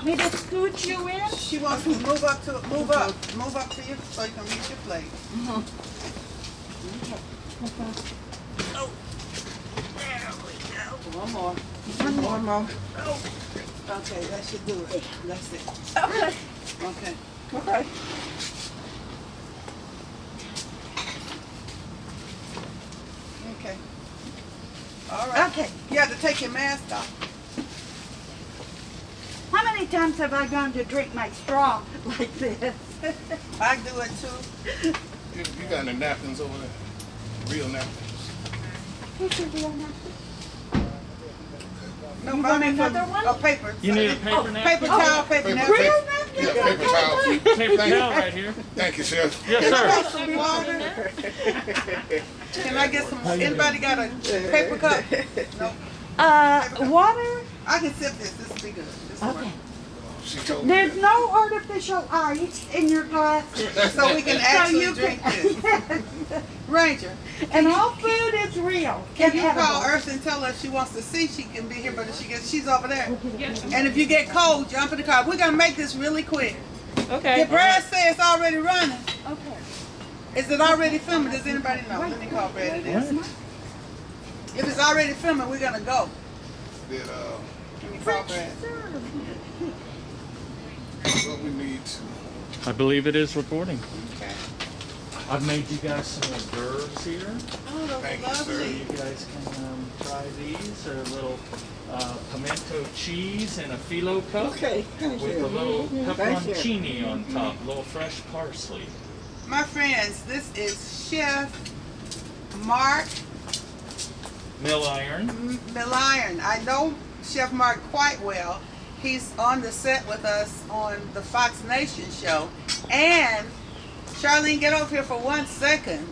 me to scoot you in? She wants to move up to you so you can reach your plate. Oh, there we go. One more. One more. Oh. Okay, that should do it. That's it. Okay. Okay. Okay. Okay. All right. Okay. You have to take your mask off. How many times have I gone to drink my straw like this? I do it too. You got any napkins over there? Real napkins? What's your real napkin? No, You I want mean another for one? a paper. You need a paper napkin? Paper towel, paper napkin. Real napkin? Yeah, paper towel. Paper towel right here. Thank you, Chef. Yes, Can I sir. get some water? Can I get some? Anybody got a paper cup? No. Water? I can sip this. This will be good. This will Okay. work. She told me There's that. no artificial ice in your glasses. So we can actually you drink can- this. Yes. Ranger, And all food is real. can you Edible. call Earth and tell her if she wants to see? She can be here, but if she's over there. And if you get cold, jump in the car. We're gonna make this really quick. Okay. Did Brad say it's already running? Okay. Is it already filming? Does anybody know? Let me call Brad. It is. If it's already filming, we're gonna go. Did, Let me call Brad. what we need to. I believe it is recording. Okay. I've made you guys some hors d'oeuvres here. Oh, those Thank you, are sir. lovely. You guys can try these. They're a little pimento cheese in a phyllo cup Okay. Thank with a you. little Thank you. pepperoncini on top, a little fresh parsley. My friends, this is Chef Mark Mill iron. Milliron. I know Chef Mark quite well. He's on the set with us on the Fox Nation show. And Charlene, get over here for 1 second.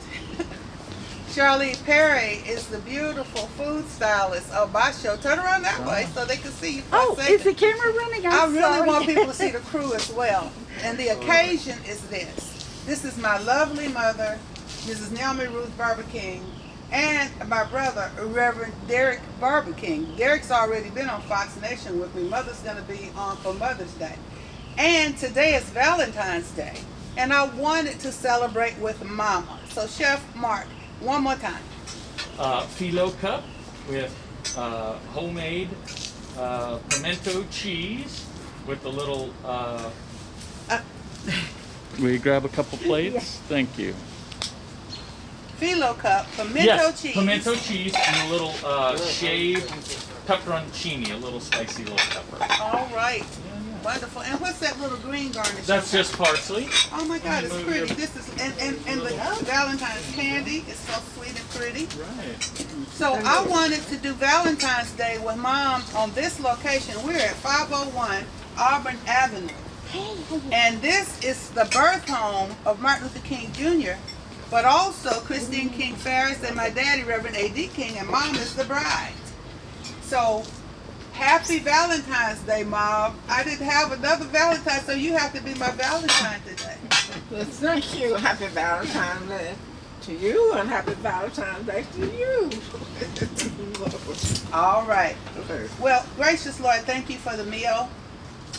Charlene Perry is the beautiful food stylist of my show. Turn around that way so they can see you for Oh, a second. is the camera running? I I'm really sorry. want people to see the crew as well. And the occasion is this. This is my lovely mother, Mrs. Naomi Ruth Barber King, and my brother, Reverend Derek Barber King. Derek's already been on Fox Nation with me. Mother's going to be on for Mother's Day. And today is Valentine's Day. And I wanted to celebrate with Mama. So Chef Mark, one more time. Phyllo cup with homemade pimento cheese with a little. Will you grab a couple plates? Yes. Thank you. Phyllo cup, pimento Yes, cheese. pimento cheese and a little shaved pepperoncini, a little spicy little pepper. All right. Wonderful. And what's that little green garnish? That's just parsley. Oh my God, it's Move pretty. your- This is and the Valentine's candy is so sweet and pretty. Right. So I wanted to do Valentine's Day with Mom on this location. We're at 501 Auburn Avenue. And this is the birth home of Martin Luther King Jr., but also Christine King Ferris and my daddy, Reverend A.D. King, and Mom is the bride. So happy Valentine's Day, Mom. I didn't have another Valentine, so you have to be my Valentine today. Well, thank you. Happy Valentine's Day to you and happy Valentine's Day to you. All right. Okay. Well, gracious Lord, thank you for the meal,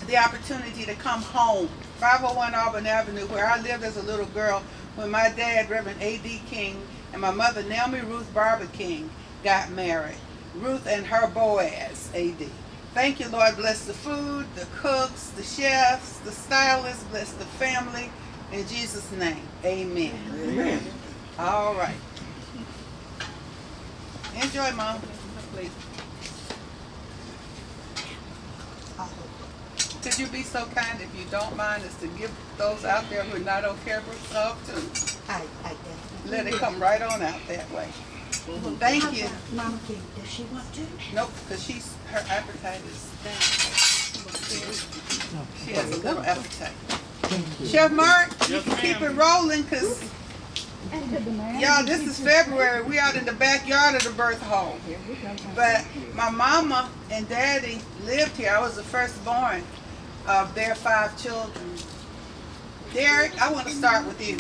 the opportunity to come home. 501 Auburn Avenue, where I lived as a little girl when my dad, Reverend A.D. King, and my mother, Naomi Ruth Barber King, got married. Ruth and her Boaz, A.D. Thank you, Lord. Bless the food, the cooks, the chefs, the stylists. Bless the family. In Jesus' name, amen. Amen. All right. Enjoy, Mom. Please. Could you be so kind, if you don't mind, as to give those out there who are not on camera love too? I definitely. Let it come right on out that way. Thank How you. about Mama King, does she want to? Nope, because her appetite is down. She has a little appetite. Chef Mark, you Yes, can keep it ma'am. rolling, because y'all, this is February. We out in the backyard of the birth home. But my mama and daddy lived here. I was the firstborn of their 5 children. Derek, I want to start with you.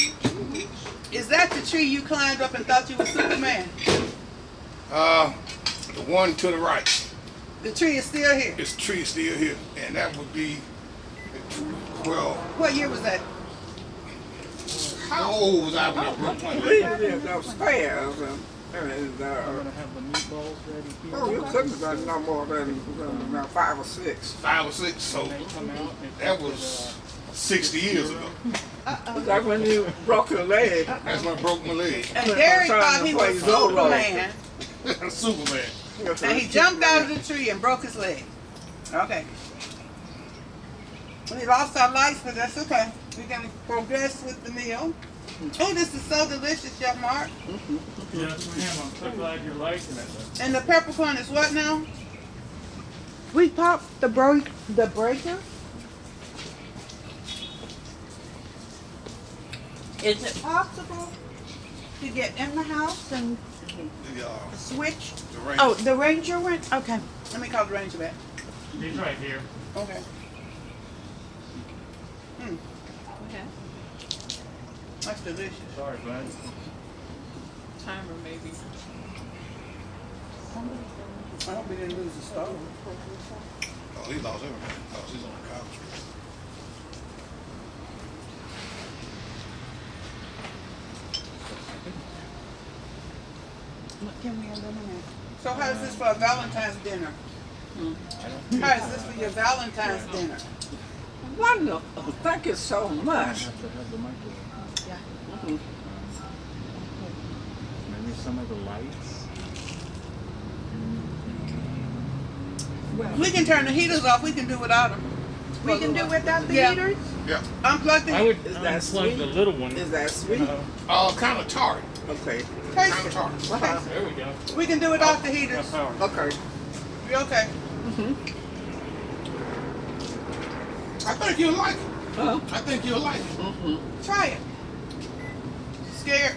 Is that the tree you climbed up and thought you were Superman? The one to the right. The tree is still here. This tree is still here, and that would be Well, What year was that? how old was I when I broke my We leg? lived upstairs and I'm gonna have the meatballs ready here. oh, you couldn't have done no more than 5 or 6. 5 or 6, so And they come out and that was 60 years ago. Like when you broke your leg. That's when I broke my leg. And Derek thought he was Superman. Superman. And he jumped out of the tree and broke his leg. Okay. We lost our lights, but that's okay. We're going to progress with the meal. Oh, this is so delicious, Chef Mark. Yes, ma'am. I'm so glad you're liking it. And the peppercorn is what now? We popped the breaker. Is it possible to get in the house and The switch? rain. Oh, the Ranger went? Okay. Let me call the ranger back. He's right here. Okay. Okay. That's delicious. Sorry, bud. Timer maybe. I hope we didn't lose the stove. Oh, he lost everything because he's on the couch. What can we eliminate? So how is this for a Valentine's dinner? How is this for your Valentine's dinner? Wonderful. Thank you so much. Have to have the microwave. Yeah. Maybe some of the lights. We can turn the heaters off. We can do without them. We can do without the Yeah. heaters? Yeah. Unplug the I would Is that unplug the sweet? little one. Is that sweet? Kind of tart. Okay. Kind Taste of it. tart. There we go. We can do without the heaters. Got power. Okay. You okay? I think you'll like it. Huh? I think you'll like it. Try it. Scared?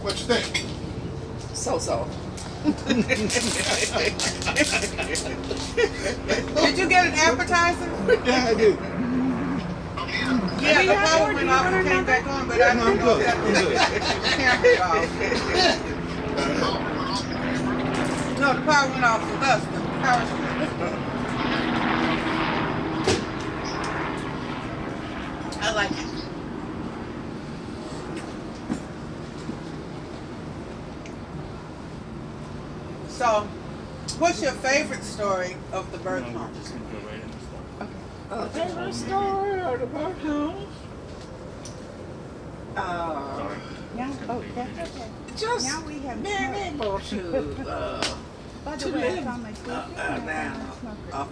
What you think? So. Did you get an appetizer? Yeah, I do. Yeah, the have power one. went Do you off want and came another? back on, but I don't know if that was the camera off. No, the power went off with us. The power. I like it. So, what's your favorite story of the birth No, home? we're just gonna go right in the store. Favorite story of the birth home? Sorry. Yeah. It's gonna Oh, be that's what it is. okay. Just Now we have being smoke. able to By to the way, I live found my smoker. now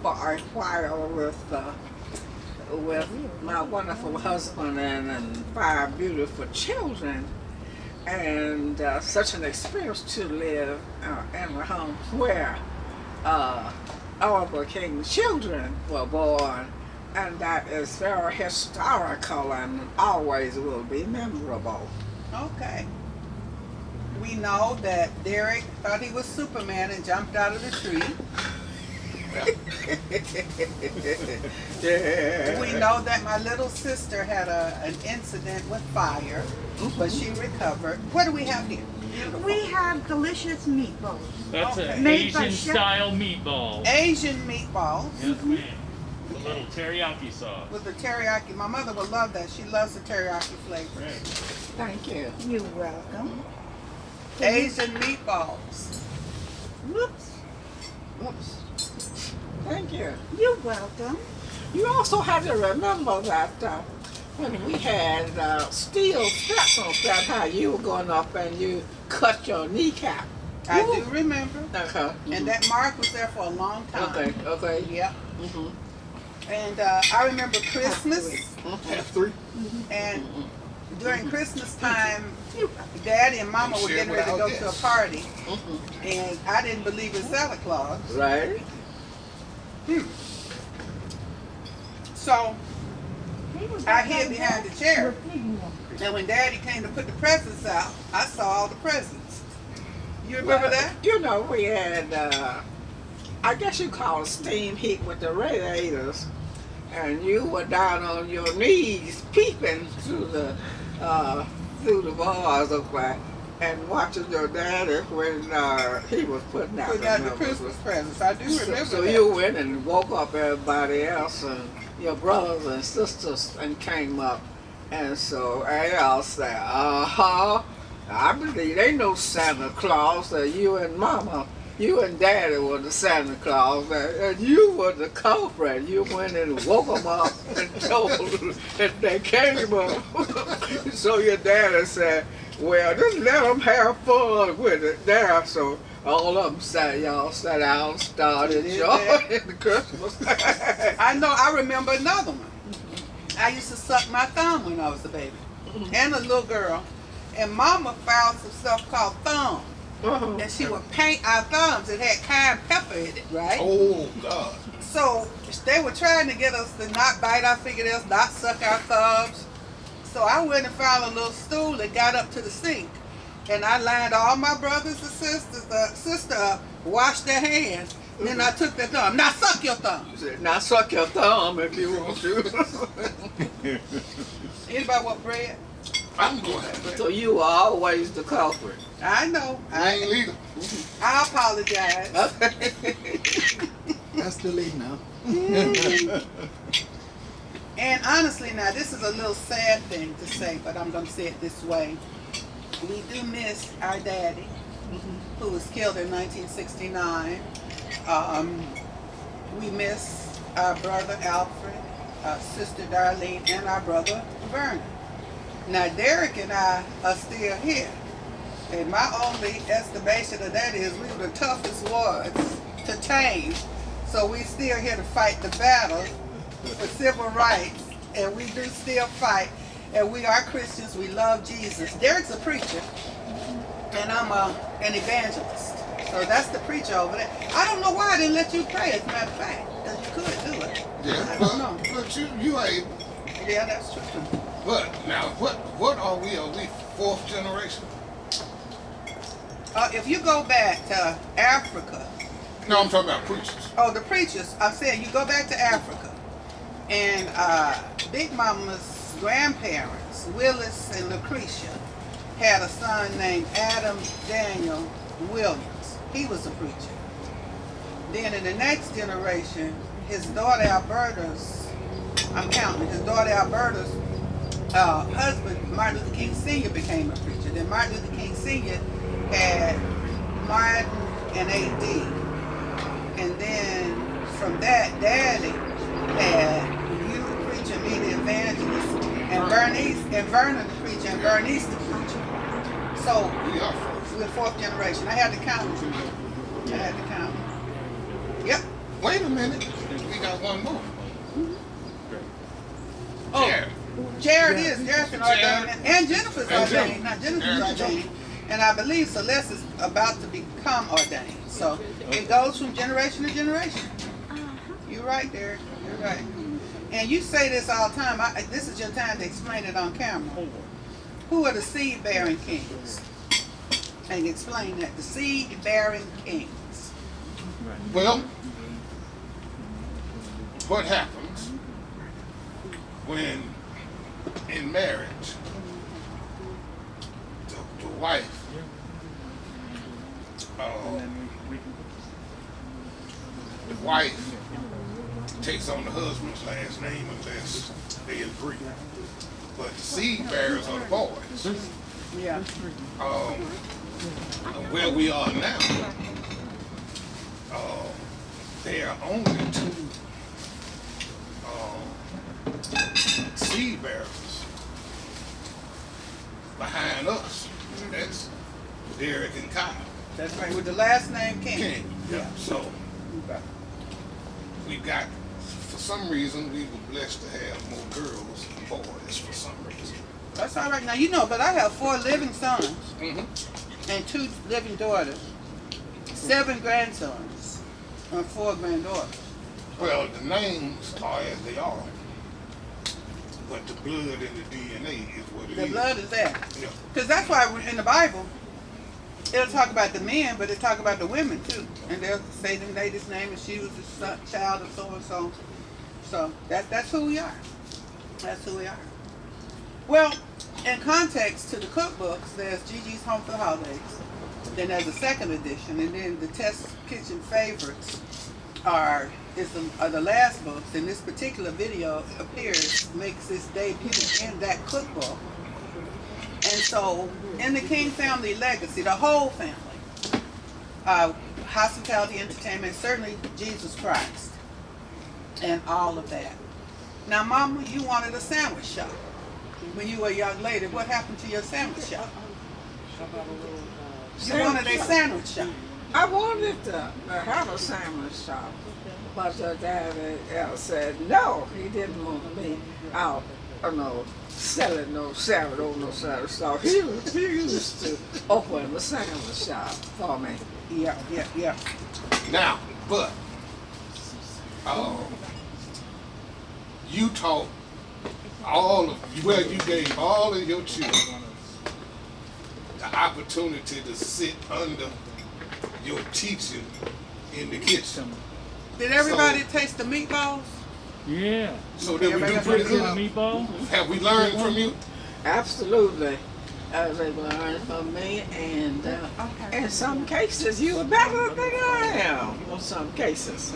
for a while with my wonderful husband and 5 beautiful children, and such an experience to live in a home where all the king's children were born, and that is very historical and always will be memorable. Okay. We know that Derek thought he was Superman and jumped out of the tree. Yeah. We know that my little sister had an incident with fire, but she recovered. What do we have here? Beautiful. We have delicious meatballs. That's Okay. an Made by Asian chef. style meatball. Asian meatballs Yes, ma'am. A little teriyaki sauce. with the teriyaki. My mother would love that. She loves the teriyaki flavor. Right. Thank you. You're welcome. Asian meatballs. Whoops. Oops. Thank you. You're welcome. You also have to remember that when we had steel straps on that, how you were going up and you cut your kneecap. I do remember. Okay. And that mark was there for a long time. Okay. Yep. Mhm. And I remember Christmas. Half 3. And during Christmas time, Daddy and Mama were getting ready to go to a party, and I didn't believe in Santa Claus. Right. So He was I hid behind the chair. repeating them. And when Daddy came to put the presents out, I saw all the presents. You remember that? You know, we had, I guess you call it steam heat with the radiators, and you were down on your knees peeping through the bars of that. and watching your daddy when he was putting out Putting out the Christmas presents. I do remember So that. you went and woke up everybody else and your brothers and sisters and came up. And so they all said, I believe ain't no Santa Claus. That you and Mama, you and Daddy were the Santa Claus, and you were the culprit. You went and woke them up and told them that they came up. So your daddy said, well, just let them have fun with it there. So all of them sat down and started enjoying the Christmas. I know. I remember another one. I used to suck my thumb when I was a baby and a little girl. And Mama found some stuff called thumb. And she would paint our thumbs. It had cayenne pepper in it, right? Oh, God. So they were trying to get us to not bite our fingernails, not suck our thumbs. So I went and found a little stool and got up to the sink. And I lined all my brothers and sister up, washed their hands. Then I took their thumb. Now suck your thumb. You said, now suck your thumb if you want to. Anybody want bread? I'm going to have that. So you were always the culprit. I know. I ain't leader. I apologize. That's the lead now. And honestly now, this is a little sad thing to say, but I'm going to say it this way. We do miss our daddy, who was killed in 1969. We miss our brother Alfred, our sister Darlene, and our brother Vernon. Now Derek and I are still here. And my only estimation of that is we were the toughest ones to tame. So we still here to fight the battle for civil rights. And we do still fight. And we are Christians. We love Jesus. Derek's a preacher. And I'm an evangelist. So that's the preacher over there. I don't know why I didn't let you pray, as a matter of fact. Because you could do it. Yeah, I don't know. but you ain't. Yeah, that's true. But now, what are we? Are we fourth generation? If you go back to Africa. No, I'm talking about preachers. Oh, the preachers. I'm saying you go back to Africa. And Big Mama's grandparents, Willis and Lucretia, had a son named Adam Daniel Williams. He was a preacher. Then in the next generation, his daughter Alberta's, his daughter Alberta's husband, Martin Luther King Sr., became a preacher. Then Martin Luther King Sr. had Martin and A.D. And then from that, Daddy had you the preacher, me the evangelist, and Vernon the preacher, and Bernice the preacher. So We are fourth. we're fourth generation. I had to count. Yep. Wait a minute. We got one more. Oh, Jared. Jared's been ordained, and Jennifer's And ordained. Jennifer. Now Jennifer's And ordained, and I believe Celeste is about to become ordained. So it goes from generation to generation. You're right, Derek. You're right. And you say this all the time. This is your time to explain it on camera. Who are the seed-bearing kings? And explain that. The seed-bearing kings. Well, what happens when in marriage the wife takes on the husband's last name unless they agree. But the seed bearers are the boys. Yeah. Where we are now, there are only two seed bearers behind us. That's Derek and Kyle. That's right. With the last name King. King. Yeah. So we got, for some reason, we were blessed to have more girls than boys for some reason. That's all right. Now, you know, but I have 4 living sons Mm-hmm. and 2 living daughters, 7 grandsons, and 4 granddaughters. Well, the names are as they are, but the blood and the DNA is what it is. The blood is there. Yeah. Because that's why in the Bible, it'll talk about the men, but it'll talk about the women too. And they'll say the lady's name and she was the child of so-and-so. So that's who we are. That's who we are. Well, in context to the cookbooks, there's Gigi's Home for the Holidays. Then there's a second edition, and then the Test Kitchen Favorites are the last books. And this particular video makes its debut in that cookbook. And so, in the King family legacy, the whole family, hospitality, entertainment, certainly Jesus Christ, and all of that. Now, Mama, you wanted a sandwich shop when you were a young lady. What happened to your sandwich shop? You wanted a sandwich shop. I wanted to have a sandwich shop, but Daddy said no. He didn't want me out, selling no salad on no sandwich shop. He refused to open a sandwich shop for me. Yeah. Now, but you taught you gave all of your children the opportunity to sit under your teacher in the kitchen. Did everybody taste the meatballs? Yeah. So did we do pretty good? Meatball? Have we learned from you? Absolutely. They learned from me, and in some cases, you were better than I am. In some cases.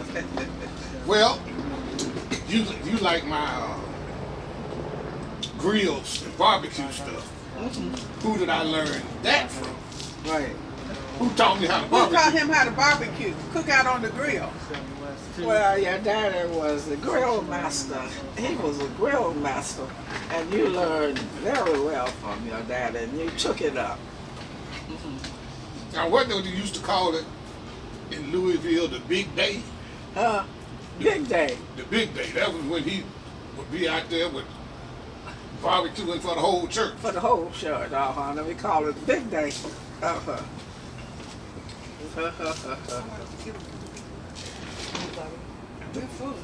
Well, you like my grills and barbecue stuff. Who did I learn that from? Right. Who taught me how to Who barbecue? taught him how to barbecue? Cook out on the grill. Well, your daddy was a grill master. He was a grill master, and you learned very well from your daddy, and you took it up. Now, what did you used to call it in Louisville, the big day? Big day. The big day. That was when he would be out there with barbecuing for the whole church. For the whole church, and we call it big day. Good food.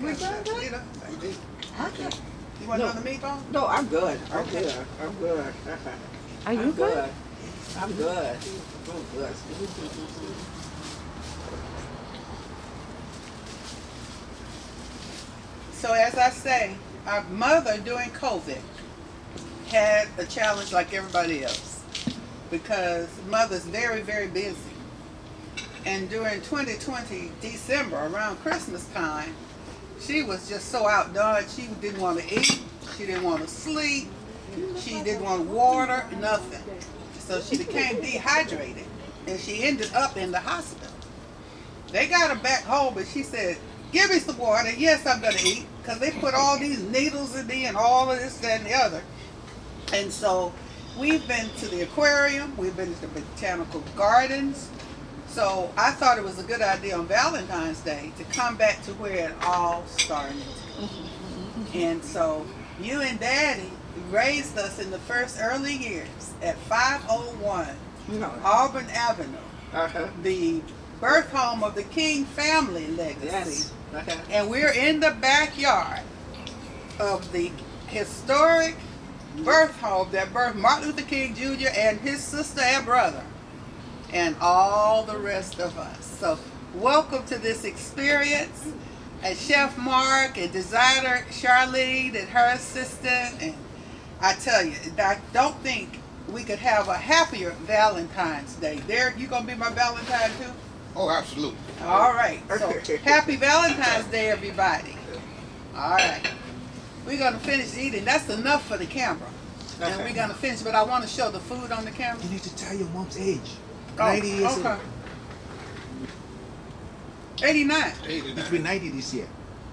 We're done. Okay. You want another meatball? No, I'm good. I'm good. Are you good? I'm good. So as I say, our mother during COVID had a challenge like everybody else because mother's very, very busy. And during 2020 December, around Christmas time, she was just so outdone. She didn't want to eat. She didn't want to sleep. She didn't want water, nothing. So she became dehydrated, and she ended up in the hospital. They got her back home, but she said, "Give me some water." Yes, I'm going to eat, because they put all these needles in me and all of this, that, and the other. And so we've been to the aquarium. We've been to the botanical gardens. So I thought it was a good idea on Valentine's Day to come back to where it all started. And so you and Daddy raised us in the first early years at 501 Auburn Avenue, the birth home of the King family legacy. Yes. And we're in the backyard of the historic birth home that birthed Martin Luther King Jr. and his sister and brother, and all the rest of us. So welcome to this experience. And Chef Mark and designer Charlene and her assistant. And I tell you, I don't think we could have a happier Valentine's Day. Derek, you gonna be my Valentine too? Oh, absolutely. All right. So happy Valentine's Day, everybody. All right. We're gonna finish eating. That's enough for the camera. And we're gonna finish, but I want to show the food on the camera. You need to tell your mom's age. Oh, 90 years okay. old. 89. 89. She'll be 90 this year.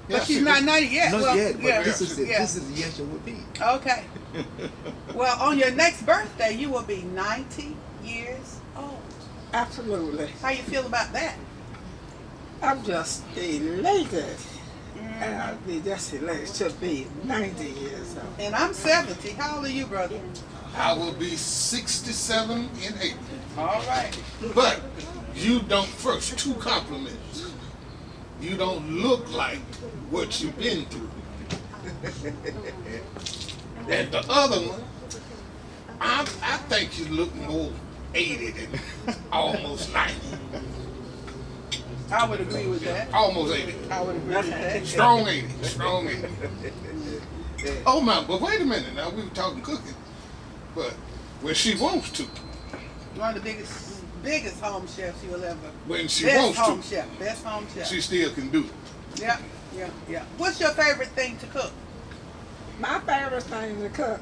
But she's not 90 yet. Not Well, yet, but yeah, this is the yeah. year she will be. Okay. Well, on your next birthday, you will be 90 years old. Absolutely. How you feel about that? I'm just elated. I'll be just elated to be 90 years old. And I'm 70. How old are you, brother? I will be 67 in April. All right. But you don't, first, 2 compliments. You don't look like what you've been through. And the other one, I think you look more 80 than almost 90. I would agree with that. Almost 80. I would agree with that. Strong 80. Strong 80. Oh my, but wait a minute now, we were talking cooking. But when she wants to. One of the biggest home chefs you'll ever. When she best wants home to. chef, best home chef. She still can do it. Yeah. What's your favorite thing to cook? My favorite thing to cook.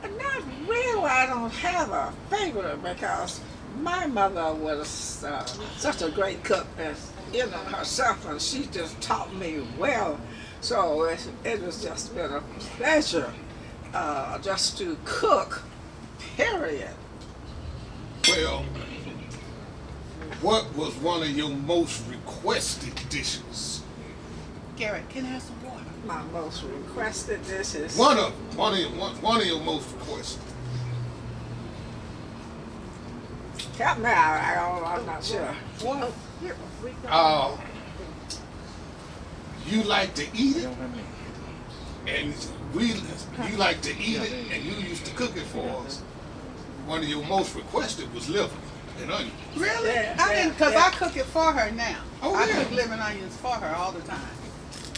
Not really. I don't have a favorite because my mother was such a great cook, herself, and she just taught me well. So it was just been a pleasure just to cook. Period. Well, what was one of your most requested dishes? Garrett, can I have some water? My most requested dishes. One of your most requested. Help me out. I'm not sure. Water. You like to eat We it, don't have any. and you like to eat it, and you used to cook it for us. One of your most requested was liver and onions. Really? Yeah, I didn't, because yeah. I cook it for her now. Oh, I yeah. cook liver and onions for her all the time.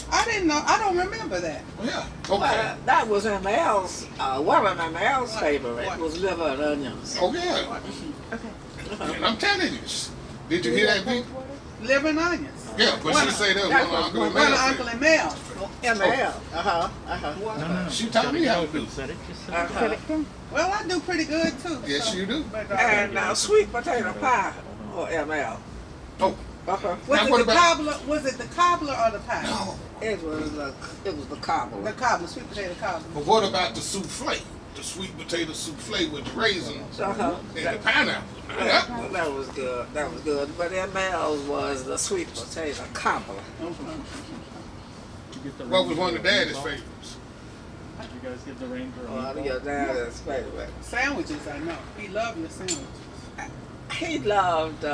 I didn't know. I don't remember that. Yeah. Okay. Well, that was ML's, one of ML's What? favorite What? was liver and onions. Oh yeah. Okay. And I'm telling you, did you hear that, Pete? Liver and onions. Yeah, but she say that That was was one of One of Uncle Uncle and Mel. ML. No. She taught me how to do. Set it, just set it. Well, I do pretty good too. Yes, so- you do. But, And sweet potato pie or ML. Oh, was Now, it what the about- cobbler? Was it the cobbler or the pie? no. It was the The cobbler. cobbler, sweet potato cobbler. But what about the souffle? The sweet potato souffle with the raisins Uh-huh. and the pineapple. Now, That was good. That was good. But ML was the sweet potato cobbler. You get the what was Ranger one of Daddy's involved? favorites? Did you guys get the Ranger One of involved? your dad's favorite. Sandwiches, I know. He loved your sandwiches. He loved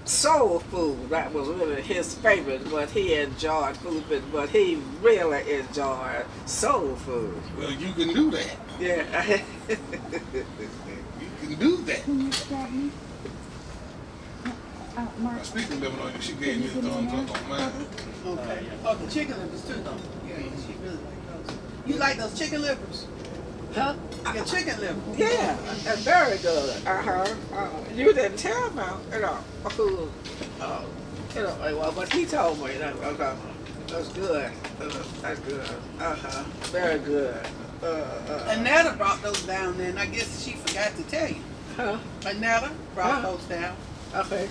soul food. That was really his favorite, but he enjoyed food, but he really enjoyed soul food. Well, you can do that. Yeah. You can do that. Can you grab me? Mark. Now, speaking of living on you, she gave me a thumbs up on mine. Okay. Oh, the chicken livers too, though. Yeah, she really liked those. You like those chicken livers? Huh? Your chicken liver? Yeah, and very good. You didn't tell me, who, but he told me that that's good. That's good. Very good. Annetta brought those down there, and I guess she forgot to tell you. Huh? Annetta brought Huh? those down. Okay.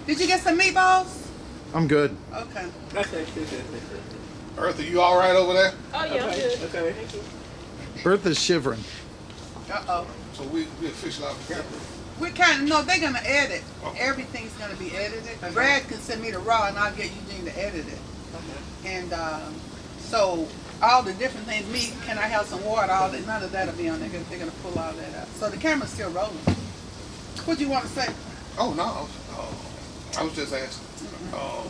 Did you get some meatballs? I'm good. Okay. Okay. Eartha, you all right over there? Oh, yeah, I'm good. Okay. Thank you. Bertha's shivering. Uh-oh. So we official out the camera. We kind of, no, they're going to edit. Everything's going to be edited. Brad can send me the raw, and I'll get Eugene to edit it. And so all the different things, meat, can I have some water, all that, none of that will be on there. They're going to pull all that out. So the camera's still rolling. What do you want to say? Oh no, I was just asking. Oh,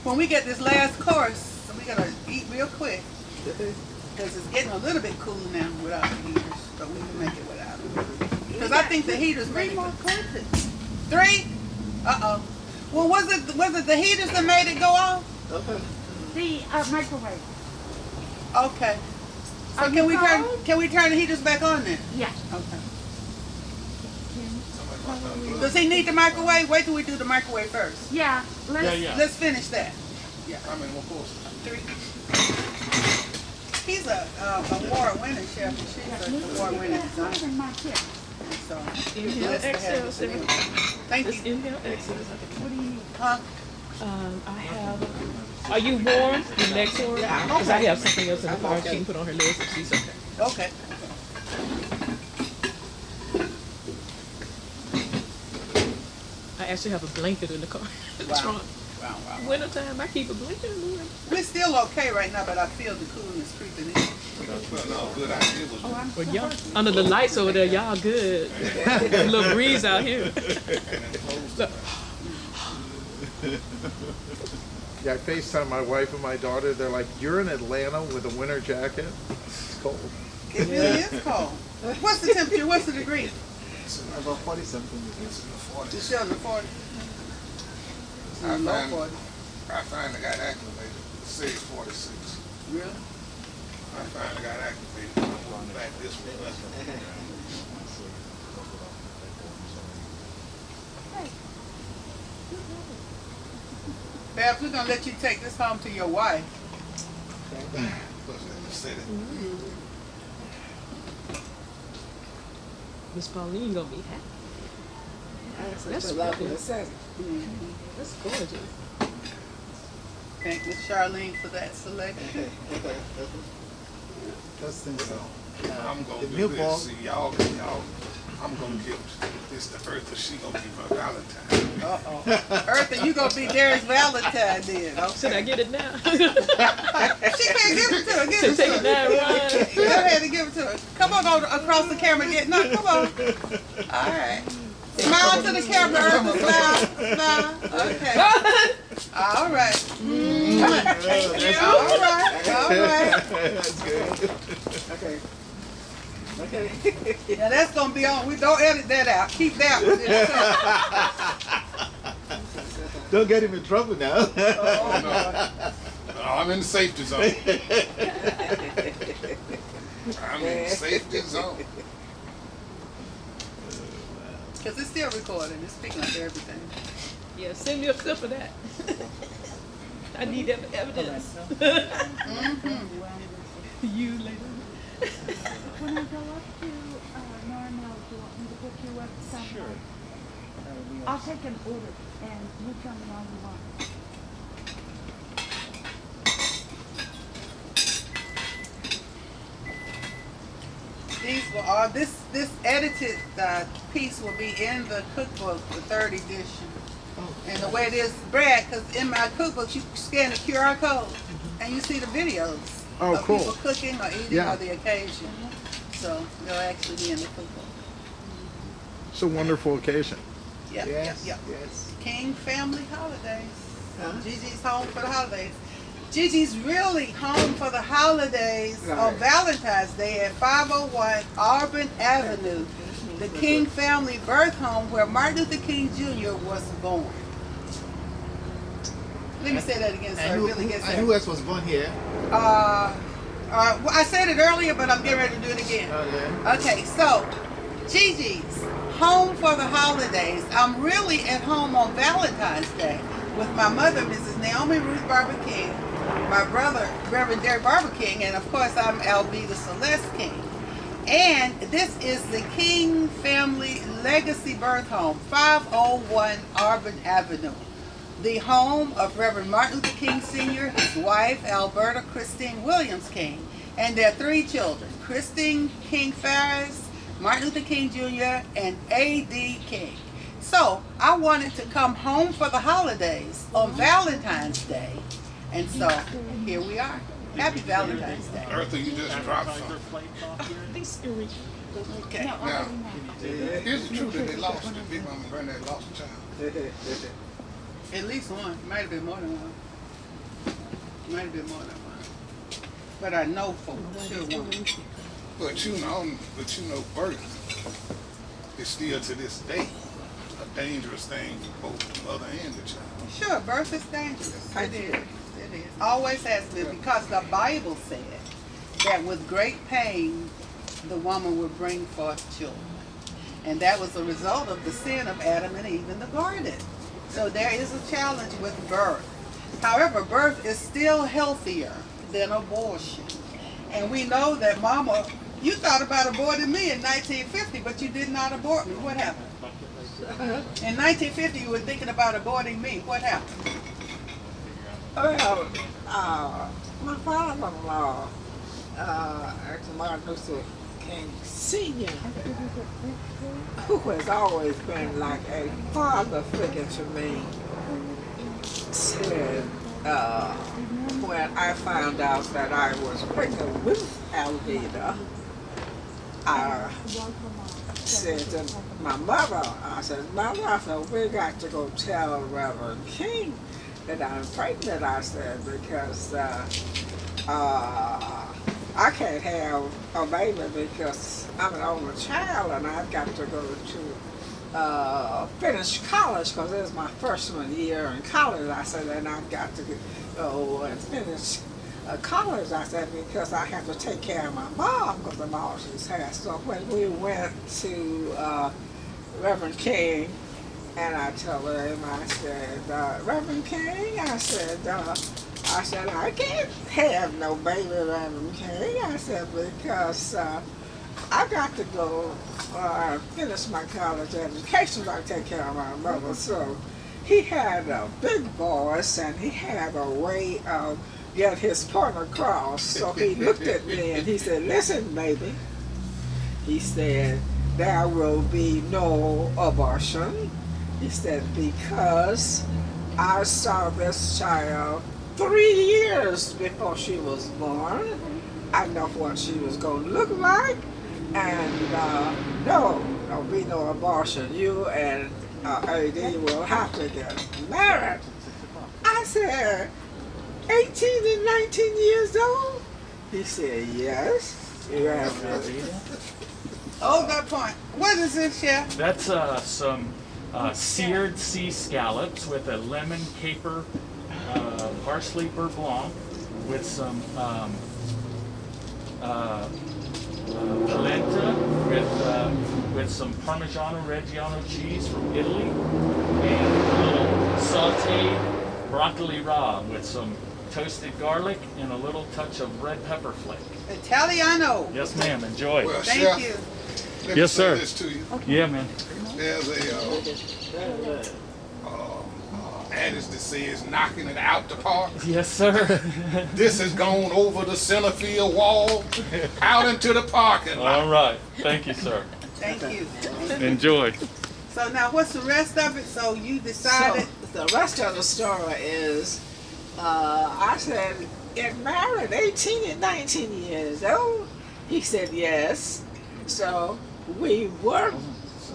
When we get this last course, we got to eat real quick. Because it's getting a little bit cooler now without the heaters. But we can make it without them. Because I think the heaters make it. 3 more courses. 3? Uh-oh. Well, was it the heaters that made it go off? The microwave. Okay. So Are you cold? can we turn the heaters back on then? Yeah. Okay. Does he need the microwave? Wait till we do the microwave first. Yeah. Let's, Yeah. Let's finish that. I mean, of course. 3. He's a award winning chef, and she's an award winning designer. in my tip. So Inhale, blessed to have exhale, this seven. in. Thank Just you. inhale, exhale. What do you need? Huh? I have. Are you warm? Your neck's warm? Because I have something else in the car. She can put on her legs if she's okay. Okay. I actually have a blanket in the car. Wow. Trunk. Wow, wow. Wintertime, I keep a blanket in the room. We're still okay right now, but I feel the coolness creeping in. Well, no, good idea was. Well, y'all, under the lights over there, y'all good. A little breeze out here. Look, Yeah, I FaceTime my wife and my daughter. They're like, "You're in Atlanta with a winter jacket? It's cold." It really is cold. What's the temperature? What's the degree? About 40 something. It's still in the 40. I Low find- 40. I finally got acclimated. said 46. Really? I finally got activated. I'm back this way. Babs, we're gonna let you take this home to your wife. Said it. Miss Pauline gonna be happy. That's a lovely setting. That's gorgeous. Thank Miss Charlene for that selection. Just think so. I'm gonna The do milk this. ball. See y'all. I'm gonna give this to Eartha. She gonna be my Valentine. Uh-oh. Eartha, you gonna be Darius Valentine then. Should I Okay. get it now? She can't give it to her. Give To it take to it now, her. Ron? Go ahead and give it to her. Come on, go across the camera and get, no, come on. All right. Smile to the camera, Eartha. Smile. Okay. All right. Thank you. All right. That's good. Okay. Okay. Now that's gonna be on. We don't edit that out. Keep that one. Don't get him in trouble now. Oh, no, I'm in the safety zone. I'm in the safety zone. Because it's still recording. It's picking up everything. Yeah, send me a clip of that. I need that for evidence. You later. When I go up to Normal, do you want me to pick you up somewhere? Sure. I'll take an order and you tell me all you want. These will all this edited piece will be in the cookbook, the third edition. And the way it is spread, because in my cookbook you scan the QR code and you see the videos of cool. people cooking or eating Yeah. or the occasion. So they'll actually be in the cookbook. It's a wonderful occasion. Yep, Yes. yep, yep. Yes. King Family Holidays. Huh? Gigi's home for the holidays. Gigi's really home for the holidays on Right. Valentine's Day at 501 Auburn Avenue, the King family birth home where Martin Luther King Jr. was born. Let me say that again so it really gets and there. who else was born here? Well, I said it earlier, but I'm getting ready to do it again. Okay, so Gigi's home for the holidays. I'm really at home on Valentine's Day with my mother, Mrs. Naomi Ruth Barber King, my brother, Reverend Derek Barber King, and of course I'm Alveda Celeste King. And this is the King Family Legacy Birth Home, 501 Auburn Avenue. The home of Reverend Martin Luther King Sr., his wife, Alberta Christine Williams King, and their three children, Christine King Ferris, Martin Luther King Jr., and A.D. King. So I wanted to come home for the holidays on Valentine's Day. And so here we are. Happy Valentine's Day. Eartha, you just dropped Appetizer something. plates off here? These earrings. Okay. Now, is it true that they lost it? Big Mama and Granddad lost a child? At least one. Might have been more than one. Might have been more than one. But I know for sure one. But you know, birth is still to this day a dangerous thing for both the mother and the child. Sure, birth is dangerous. It is. It is. Always has been, because the Bible said that with great pain the woman would bring forth children. And that was a result of the sin of Adam and Eve in the garden. So there is a challenge with birth. However, birth is still healthier than abortion. And we know that Mama, you thought about aborting me in 1950, but you did not abort me. What happened? In 1950, you were thinking about aborting me. What happened? Well, my father-in-law, actually Martin Luther King Sr., who has always been like a father figure to me, said when I found out that I was pregnant with Alveda, I said to my mother, I said, Mother, I said, we got to go tell Reverend King that I'm pregnant, I said, because I can't have a baby because I'm an only child and I've got to go to finish college because it was my freshman year in college. I said, and I've got to go and finish college. I said, because I have to take care of my mom because my mom she's had. So when we went to Reverend King, and I told him, I said, Reverend King, I said, I can't have no baby, Reverend King. I said, because I got to go finish my college education so I take care of my mother. So he had a big voice and he had a way of getting his point across. So he looked at me and he said, listen, baby. He said, there will be no abortion. He said, because I saw this child 3 years before she was born. I know what she was going to look like. And no, there'll be no abortion. You and AD will have to get married. I said, 18 and 19 years old? He said, yes. Yeah. Hold that point. What is this, Chef? That's some seared sea scallops with a lemon caper parsley beurre blanc with some polenta with some Parmigiano Reggiano cheese from Italy and a little sauteed broccoli raw with some toasted garlic and a little touch of red pepper flake. Italiano. Yes, ma'am. Enjoy. Well, Thank Chef, you. let me Yes, say sir. this to you. Yeah, man. There's a adage that says knocking it out the park. Yes, sir. This has gone over the center field wall, out into the parking lot. All right. Thank you, sir. Thank you. Enjoy. So now what's the rest of it? So you decided. So the rest of the story is, I said, get married 18 and 19 years old. He said yes. So we were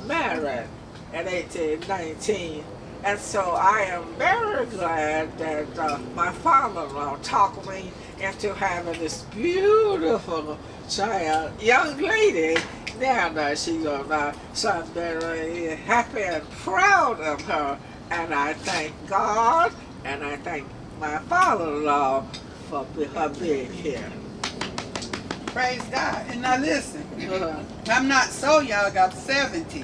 married at 18, 19. And so I am very glad that my father-in-law talked me into having this beautiful child, young lady. Now she's so I'm very happy and proud of her. And I thank God and I thank my father-in-law for her being here. Praise God. And now listen, I'm not so young, I'm 70.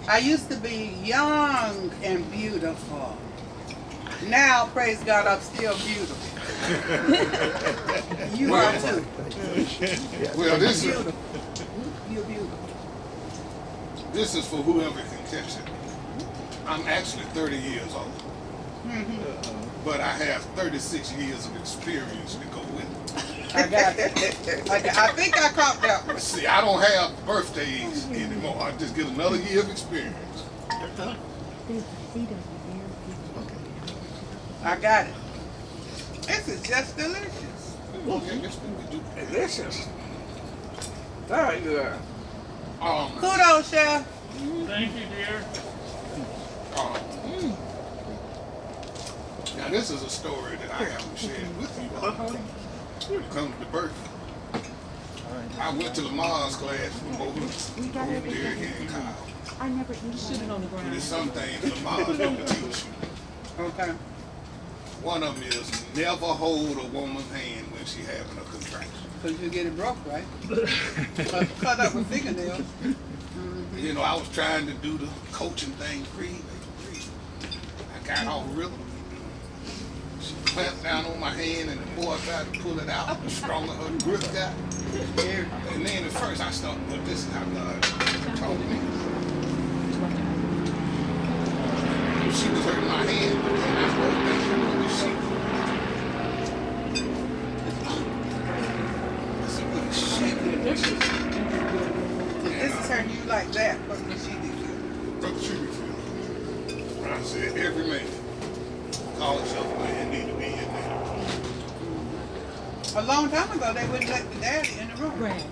I used to be young and beautiful. Now, praise God, I'm still beautiful. You are too. Well, this is, Beautiful. You're beautiful. this is for whoever can catch it. I'm actually 30 years old, but I have 36 years of experience to go with it. I got it. I think I caught that one. See, I don't have birthdays anymore. I just get another year of experience. I got it. This is just delicious. Okay, yes, we do. Delicious. Very good. Kudos, Chef. Thank you, dear. Now, this is a story that I haven't shared with you all. When it comes to birth. I went to the Mars class for both Derek and Kyle. I never eat Sitting on the But ground. there's some things the Mars don't teach you. Okay. One of them is never hold a woman's hand when she having a contraction. Because you get it broke, right? Cut up with fingernails. You know, I was trying to do the coaching thing free. I got off rhythm. She clamped down on my hand and the more I tried to pull it out, the stronger her grip got. And then at first I started, well, this is how God taught me. She was hurting my hand, but then I started thinking, what is she? This is her you like that. What did she do? Brother Trubyfield. I said, every man, call himself a man, need to be in there. A long time ago, they wouldn't let the daddy in the room. Right.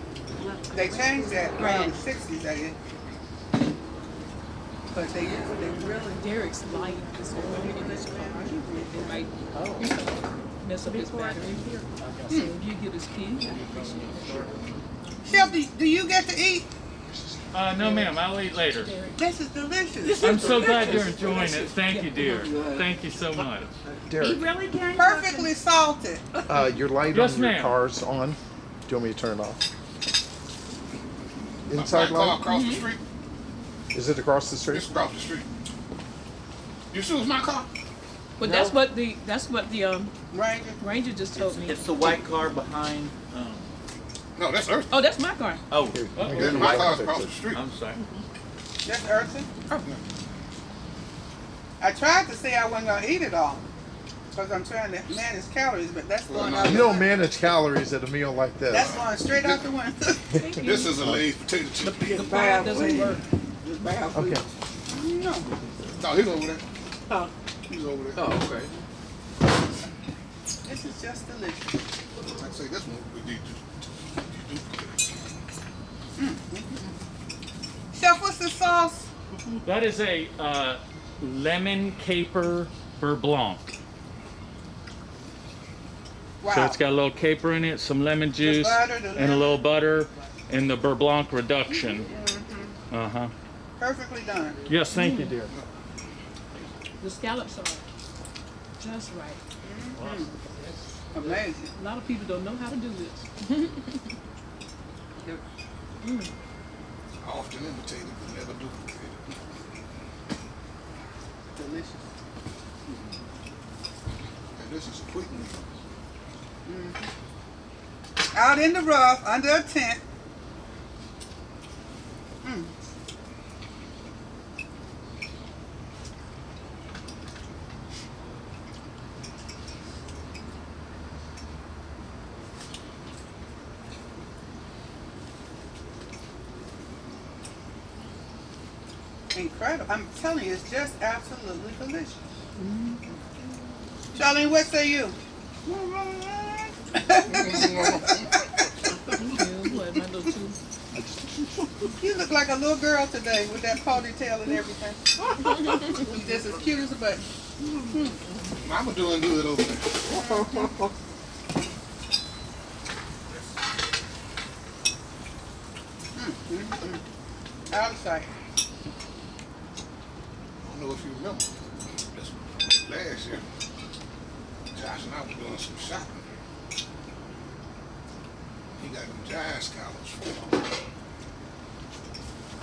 They changed that around the 60s, I guess. But they really. Derek's light is going in this car. It might mess up his battery. So if you give his key, I appreciate it. Chef, do you get to eat? No, ma'am. I'll eat later. This is delicious. I'm so glad you're enjoying it. Thank you, dear. Thank you so much. He Derek, really can. Perfectly salted. your light Yes, on your ma'am. car's on. Do you want me to turn it off? My Inside car light? across the street. Is it across the street? It's across the street. You see, it's my car. But that's what the Ranger. ranger just told me. It's the white car behind. No, that's Earth. Oh, that's my car. Oh, Here, Uh-oh. get the My light car's fix across it. the street. I'm sorry. That's Earthen. I tried to say I wasn't gonna eat it all because I'm trying to manage calories, but that's going out. You don't manage calories at a meal like this. That's going straight out the window. Thank you. This is a Lay's potato chip. The It bad doesn't weed. work. The bad weed. Okay. No. No, he's over there. Oh. He's over there. Oh, okay. This is just delicious. I say this one would be. Chef, what's the sauce? That is a lemon caper beurre blanc. Wow. So it's got a little caper in it, some lemon juice, butter, the and a lemon. little butter, and the beurre blanc reduction. Uh-huh. Perfectly done. Yes, thank you, dear. The scallops are just right. Amazing. A lot of people don't know how to do this. I often imitate it, but never duplicate it. Delicious. And this is a quick meal. Out in the rough, under a tent. Incredible. I'm telling you, it's just absolutely delicious. Charlene, what say you? What, my little two? You look like a little girl today with that ponytail and everything. You just as cute as a button. Mama doing good over there. Out of sight. I don't know if you remember. This last year, Josh and I were doing some shopping. He got them giant scallops for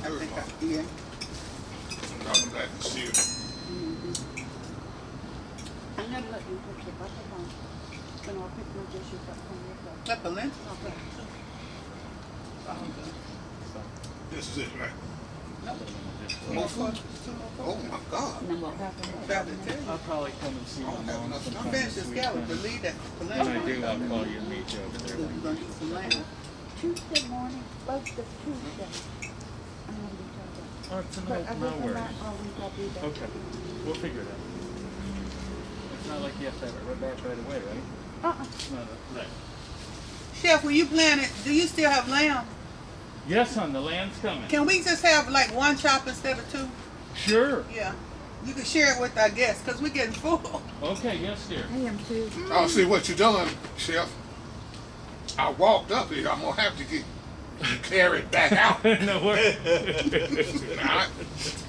I think yeah. dropping back and see it. I'm gonna let you put your butter on. Then I'll pick my dishes up from your plate. That the lint? Okay. This is it, right? More food? Oh my God. And then we'll have them. About to tell you. I'll probably come and see I don't have enough I'm finished the scallop, but leave that for When I lint. do, I'll call you and meet you over there. We're gonna eat some lamb. Tuesday morning, like the Tuesday. I'm gonna be told that. Oh, it's But no other than worries. that, all week I'll be there. Okay, we'll figure it out. It's not like you have to have it right back right away, right? No, right. Chef, when you plan it, do you still have lamb? Yes, hon, the land's coming. Can we just have like one chop instead of two? Sure. Yeah. You can share it with our guests because we're getting full. Okay, yes, dear. I am too. I'll see what you done, Chef. I walked up here. I'm gonna have to get carried back out. No worries.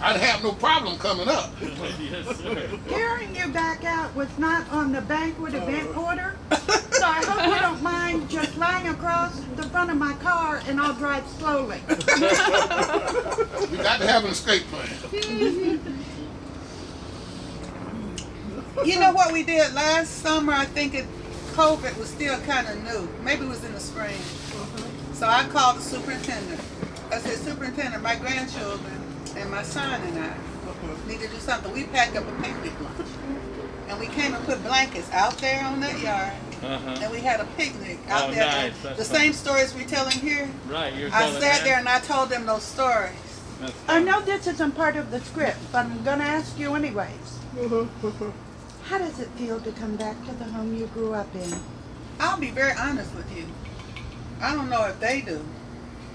I'd have no problem coming up. Yes, sir. Carrying you back out was not on the banquet event order, so I hope you don't mind just lying across the front of my car and I'll drive slowly. We got to have an escape plan. You know what we did last summer? I think COVID was still kind of new. Maybe it was in the spring. So I called the superintendent. I said, Superintendent, my grandchildren and my son and I need to do something. We packed up a picnic lunch. And we came and put blankets out there on that yard. Uh-huh. And we had a picnic out Oh, there. nice. And That's the fun. same stories we're telling here. Right, you're I telling sat them? there and I told them those stories. That's I fun. know this isn't part of the script, but I'm gonna ask you anyways. How does it feel to come back to the home you grew up in? I'll be very honest with you. I don't know if they do,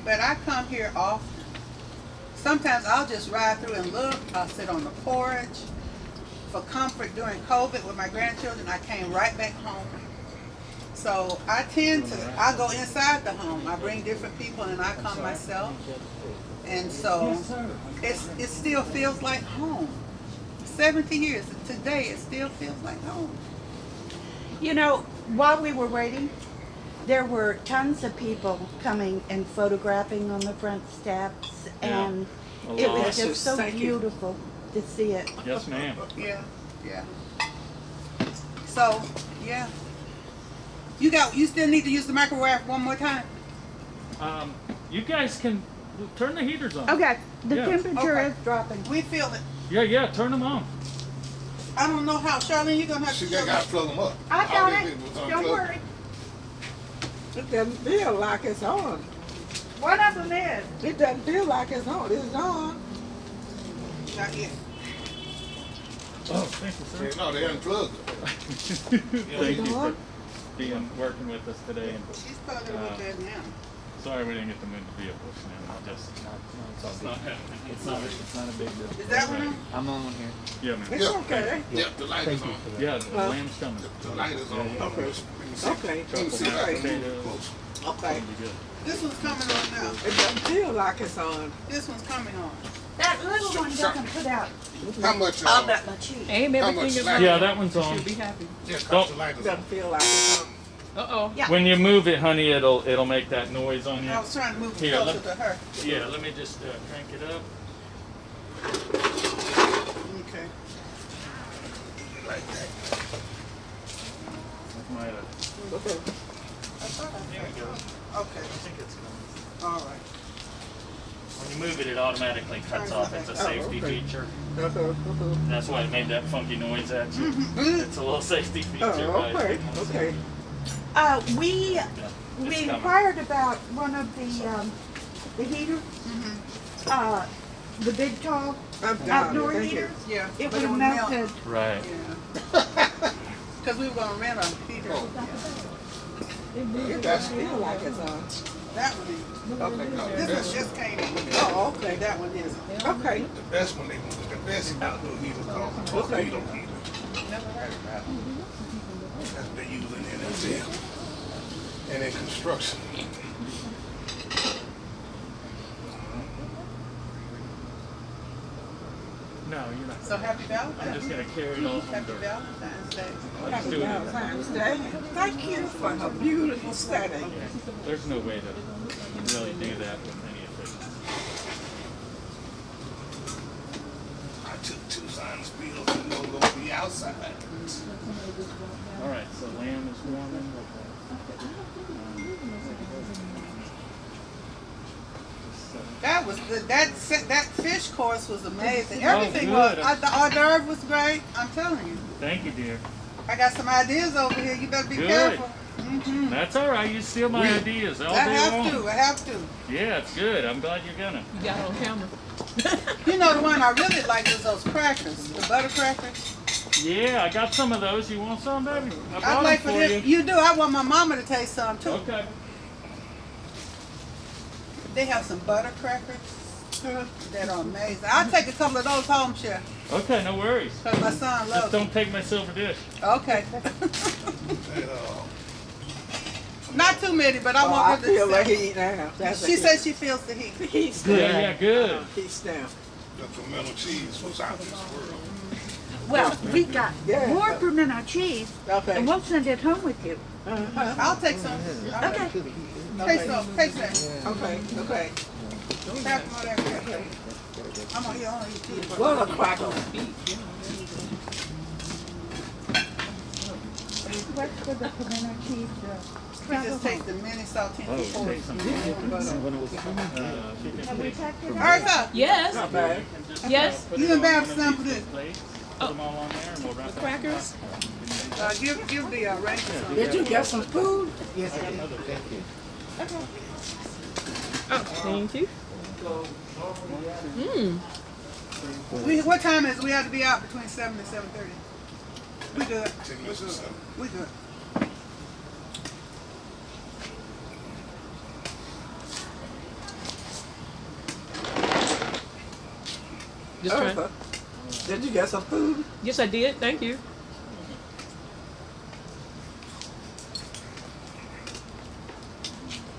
but I come here often. Sometimes I'll just ride through and look. I'll sit on the porch. For comfort during COVID with my grandchildren, I came right back home. So I go inside the home. I bring different people and I come myself. And so it still feels like home. 70 years, and today it still feels like home. You know, while we were waiting, there were tons of people coming and photographing on the front steps, Yeah. and A it lot. was just so Thank you. beautiful to see it. Yes, ma'am. Yeah, yeah. So, yeah. You still need to use the microwave one more time? You guys can turn the heaters on. Okay, the Yeah. temperature Okay. is dropping. We feel it. Yeah, turn them on. I don't know how. Charlene, you're going to have She to got show to plug them up. I All got they it. did was Don't unplug worry. It doesn't feel like it's on. One of them is. It doesn't feel like it's on. It's on. Not yet. Oh, thank you, sir. No, they unplugged it. Thank you for being working with us today. And She's plugged it with that now. sorry we didn't get to move the vehicles. Man. It's not happening. It's not a big deal. Is that one on? I'm on one here. Yeah, man. It's okay. Yeah, the light is on. Yeah, the lamb's coming. The light is on. Okay. Okay. Let me see if I can Okay. move close. Okay. Be good. This one's coming on now. It doesn't feel like it's on. This one's coming on. That little one doesn't put out How much? all that much heat. Aim How everything much is slack? on. Yeah, that one's on. You'll be happy. Yeah, 'cause the light It is on. doesn't feel like it's on. Uh-oh. Yeah. When you move it, honey, it'll make that noise on you. I was trying to move it Here, closer look. to her. Yeah, let me just crank it up. Okay. Like that. Might have- Okay. There we go. Okay. I think it's coming. All right. When you move it, it automatically cuts off. It's a safety okay. feature. Uh-huh. That's why it made that funky noise at you. It's a little safety feature, Oh, right? okay. Okay. We It's coming. inquired about one of the heaters, the big tall I'm done. outdoor Thank you. heaters. Yeah. It but would melt. melted. Right. Yeah. Because we were going to rent a heater. It doesn't feel like it's on. That one is. Okay. This one just came in. Oh, okay. That one isn't. Okay. The best one the best outdoor heater called a torpedo heater. Never heard about it. That's been used in NFL and in construction. No, you're not. So happy I'm Valentine's just Day. gonna carry it all home Happy dirt. Valentine's Day. Let's Happy do it. Valentine's Day. Thank you for a beautiful setting. There's no way to really do that with any of it. I took 2 sign spills and no go be outside. All right, so lamb is warming. That was good. That fish course was amazing. Oh, Everything good. was. The hors d'oeuvre was great. I'm telling you. Thank you, dear. I got some ideas over here. You better be Good. careful. Mm-hmm. That's all right. You steal my ideas all I day have long. to. I have to. Yeah, it's good. I'm glad you're gonna. You got it on camera. You know the one I really liked was those crackers, the butter crackers. Yeah, I got some of those. You want some, baby? I I'd brought like them for for them. you. You do. I want my mama to taste some too. Okay. They have some butter crackers that are amazing. I'll take a couple of those home, Chef, Okay, no worries. because my son Just loves them. don't take my silver dish. Okay. And, Not too many, but I Oh, I want her feel to the say. heat now. That's She a says she feels the heat. heat's Yeah, down. yeah, good. Heat's down. the pimento cheese was out this world. Well, we got Yeah. more pimento cheese, Okay. and we'll send it home with you. Uh-huh. I'll take some. Okay. Take some. Take that. Okay. Okay. Have some of that cracker. I'm gonna eat only eat cheese. What a cracker. What's for the pimento cheese? We just take the mini saltine Oh, take some. Have we packed it up? Arthur, Yes. Not bad. Yes. Put You it and on Babs one of sample these this. plates, Put them all on there and we'll wrap them. Crackers. give the Rangers some. Did you get some food? Yes, I did. Thank you. Thank you. Mmm. What time is it? We have to be out between 7 and 7:30. We good. 10 minutes or so. We good. Just trying. Arthur, did you get some food? Yes, I did. Thank you.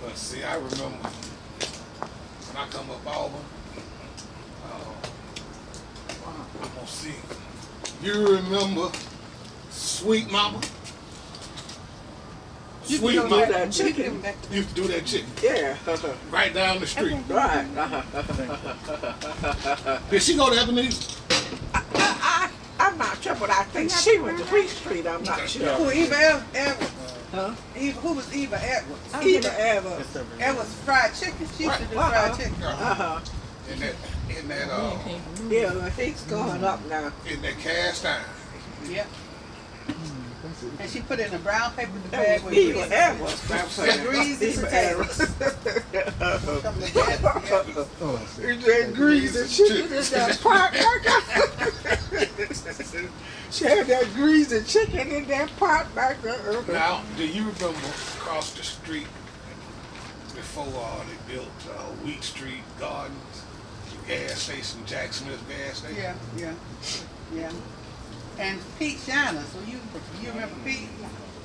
But see, I remember when I come of Auburn. I'm gonna see. You remember Sweet Mama? Sweet do Mama that chicken. used to do that chicken Yeah. right down the street. Right. Did she go to Ebenezer? I'm not sure, but I think she went to Wheat Street. I'm not sure. Who, Eva Edwards? Huh? Eva, who was Eva Edwards? Eva Ever. Edwards fried chicken. She used to do fried chicken. In that Yeah, he's going up now. in that cast iron. Yep. And she put it in a brown paper bag with Eva grease. Edwards. With greasy Eva potatoes. Edwards. Some of the best, yeah. That greasy chicken in that pot burger. She had that greasy chicken in that pot burger. Now, do you remember across the street before they built Wheat Street Gardens, the gas station, Jack Smith gas station? Yeah. And Pete Shiners. Well, you remember Pete?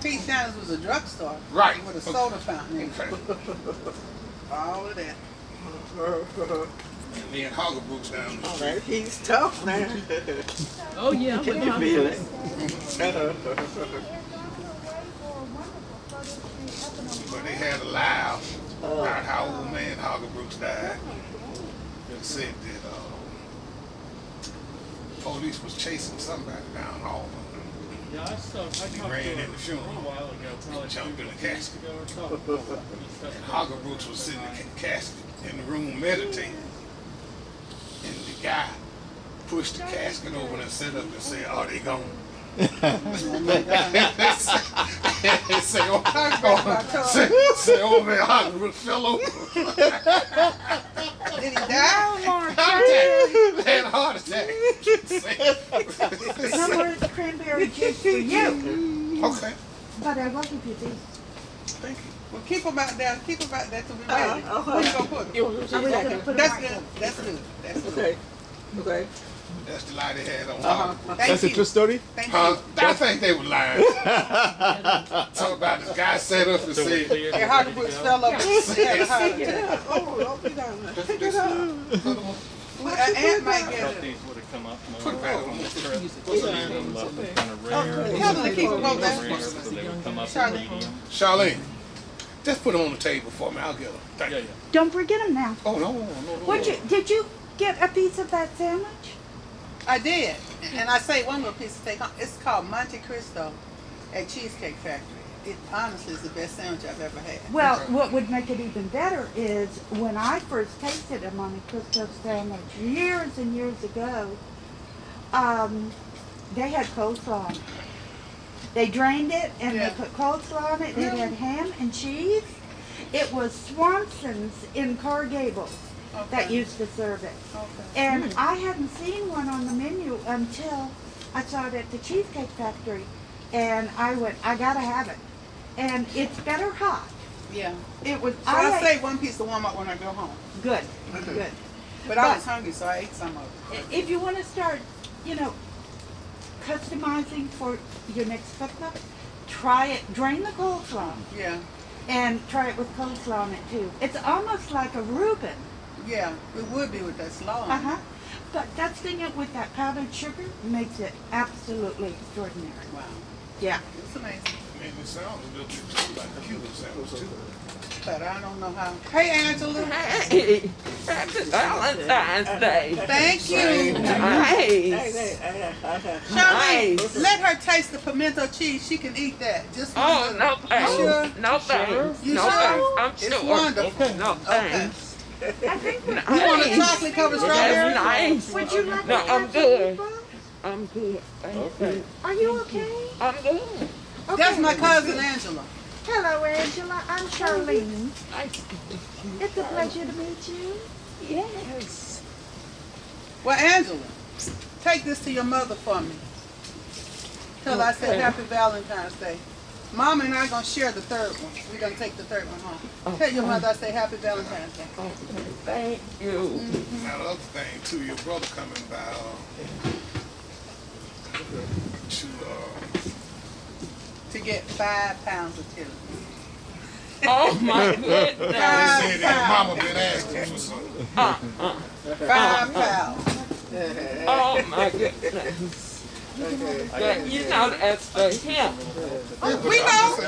Pete Shiners was a drugstore. Right. With a soda fountain in it. Okay. All of that. And then Hagerbrook's down the All street. right, he's tough now. Oh yeah, Can you feel it? But they had a lie about how old man Hagerbrook's died. It said that police was chasing somebody down Auburn. Yeah, I talked He to ran her in the funeral. a while ago, probably Jumped 2 in a weeks casket. ago or something. And Hagerbrook's was sitting in the casket in the room meditating. And the guy pushed the casket over and set up and said, "Are they gone?" Say, oh man, Hagerbrook fell over. Did he die? Had a heart attack. No more cranberry juice for you, Okay. but I will give you these. Thank you. Well, keep them out there. Keep them out there till we ready. Where you gonna put them? I was gonna put them That's right good. there. That's good. That's good. Okay. Okay. That's the lie they had on Thank That's a you. true story? Thank Huh? you. I think they were lying. Talk about this guy set up and So we're said, clear, Hey, we're Hardy ready to Brooks go? fell over. He had a heart Pick it attack. up. Oh, don't be down there. Pick it up. Well, an ant might I get thought it. these would have come up more. Put it back on. Some of them left them kind of rare. Tell them to keep them over there. Rare, so they would come up in Charlie. medium. Charlene, just put them on the table for me. I'll get them. Thank Yeah, you. yeah. Don't forget them now. Oh, no. Did you get a piece of that sandwich? I did. And I say one little piece to take home. It's called Monte Cristo at Cheesecake Factory. It honestly is the best sandwich I've ever had. Well, what would make it even better is when I first tasted a Monte Cristo sandwich years and years ago, they had coleslaw on it. They drained it and Yeah. they put coleslaw on it. They had ham and cheese. It was Swanson's in Coral Gables that Okay. used to serve it. Okay. And I hadn't seen one on the menu until I saw it at the Cheesecake Factory. And I went, I gotta have it. And it's better hot. Yeah. It was, So I save one piece to warm up when I go home. good, good. But I was hungry, so I ate some of it. If you want to start, customizing for your next picnic, try it, drain the coleslaw Yeah. and try it with coleslaw on it too. It's almost like a Reuben. Yeah. It would be with that slaw. Uh-huh. But dusting it with that powdered sugar makes it absolutely extraordinary. Wow. Yeah. It's amazing. Man, it sounds a little bit too like a Cuban sandwich, too. But I don't know how. Hey, Angela. Hey, happy Valentine's Day. Thank you. Nice. Charlene, Nice. let her taste the pimento cheese. She can eat that. Just for Oh, you. no You thanks. sure? No thanks. You No sure? thanks. I'm It's sure. wonderful. No Okay. thanks. I think Nice. You want a chocolate covered strawberry? That's nice. would you like No, to I'm have good. some meatballs? I'm good. Thank Okay. you. Are you okay? I'm good. That's my cousin Angela. Hello, Angela. I'm Charlene. Nice to meet you. It's a pleasure to meet you. Yes. Well, Angela, take this to your mother for me. Tell her I said Happy Valentine's Day. Mama and I are going to share the third one. We're going to take the third one home. Tell your mother I say Happy Valentine's Day. Okay, thank you. Now, the other thing, too, your brother coming by To get 5 pounds of chili. Oh my They goodness. said that mama been asking for something. 5 pounds. Oh my goodness. But you know that's for him. We know.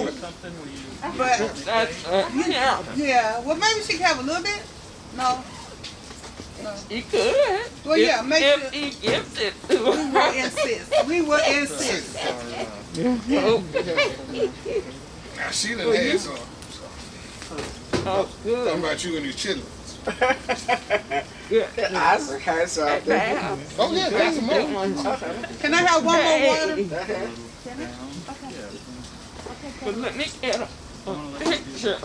Something where you But That's for him. yeah, well maybe she can have a little bit. No. He could. Well, yeah, make if sure- he gives it to We will her. insist. We will insist. Oh, Now she done had some. oh, Talking good. about you and your children. Good. Isaac has something. Bam. Oh yeah, got some more. Can I have one more water? Hey, but let me get a picture.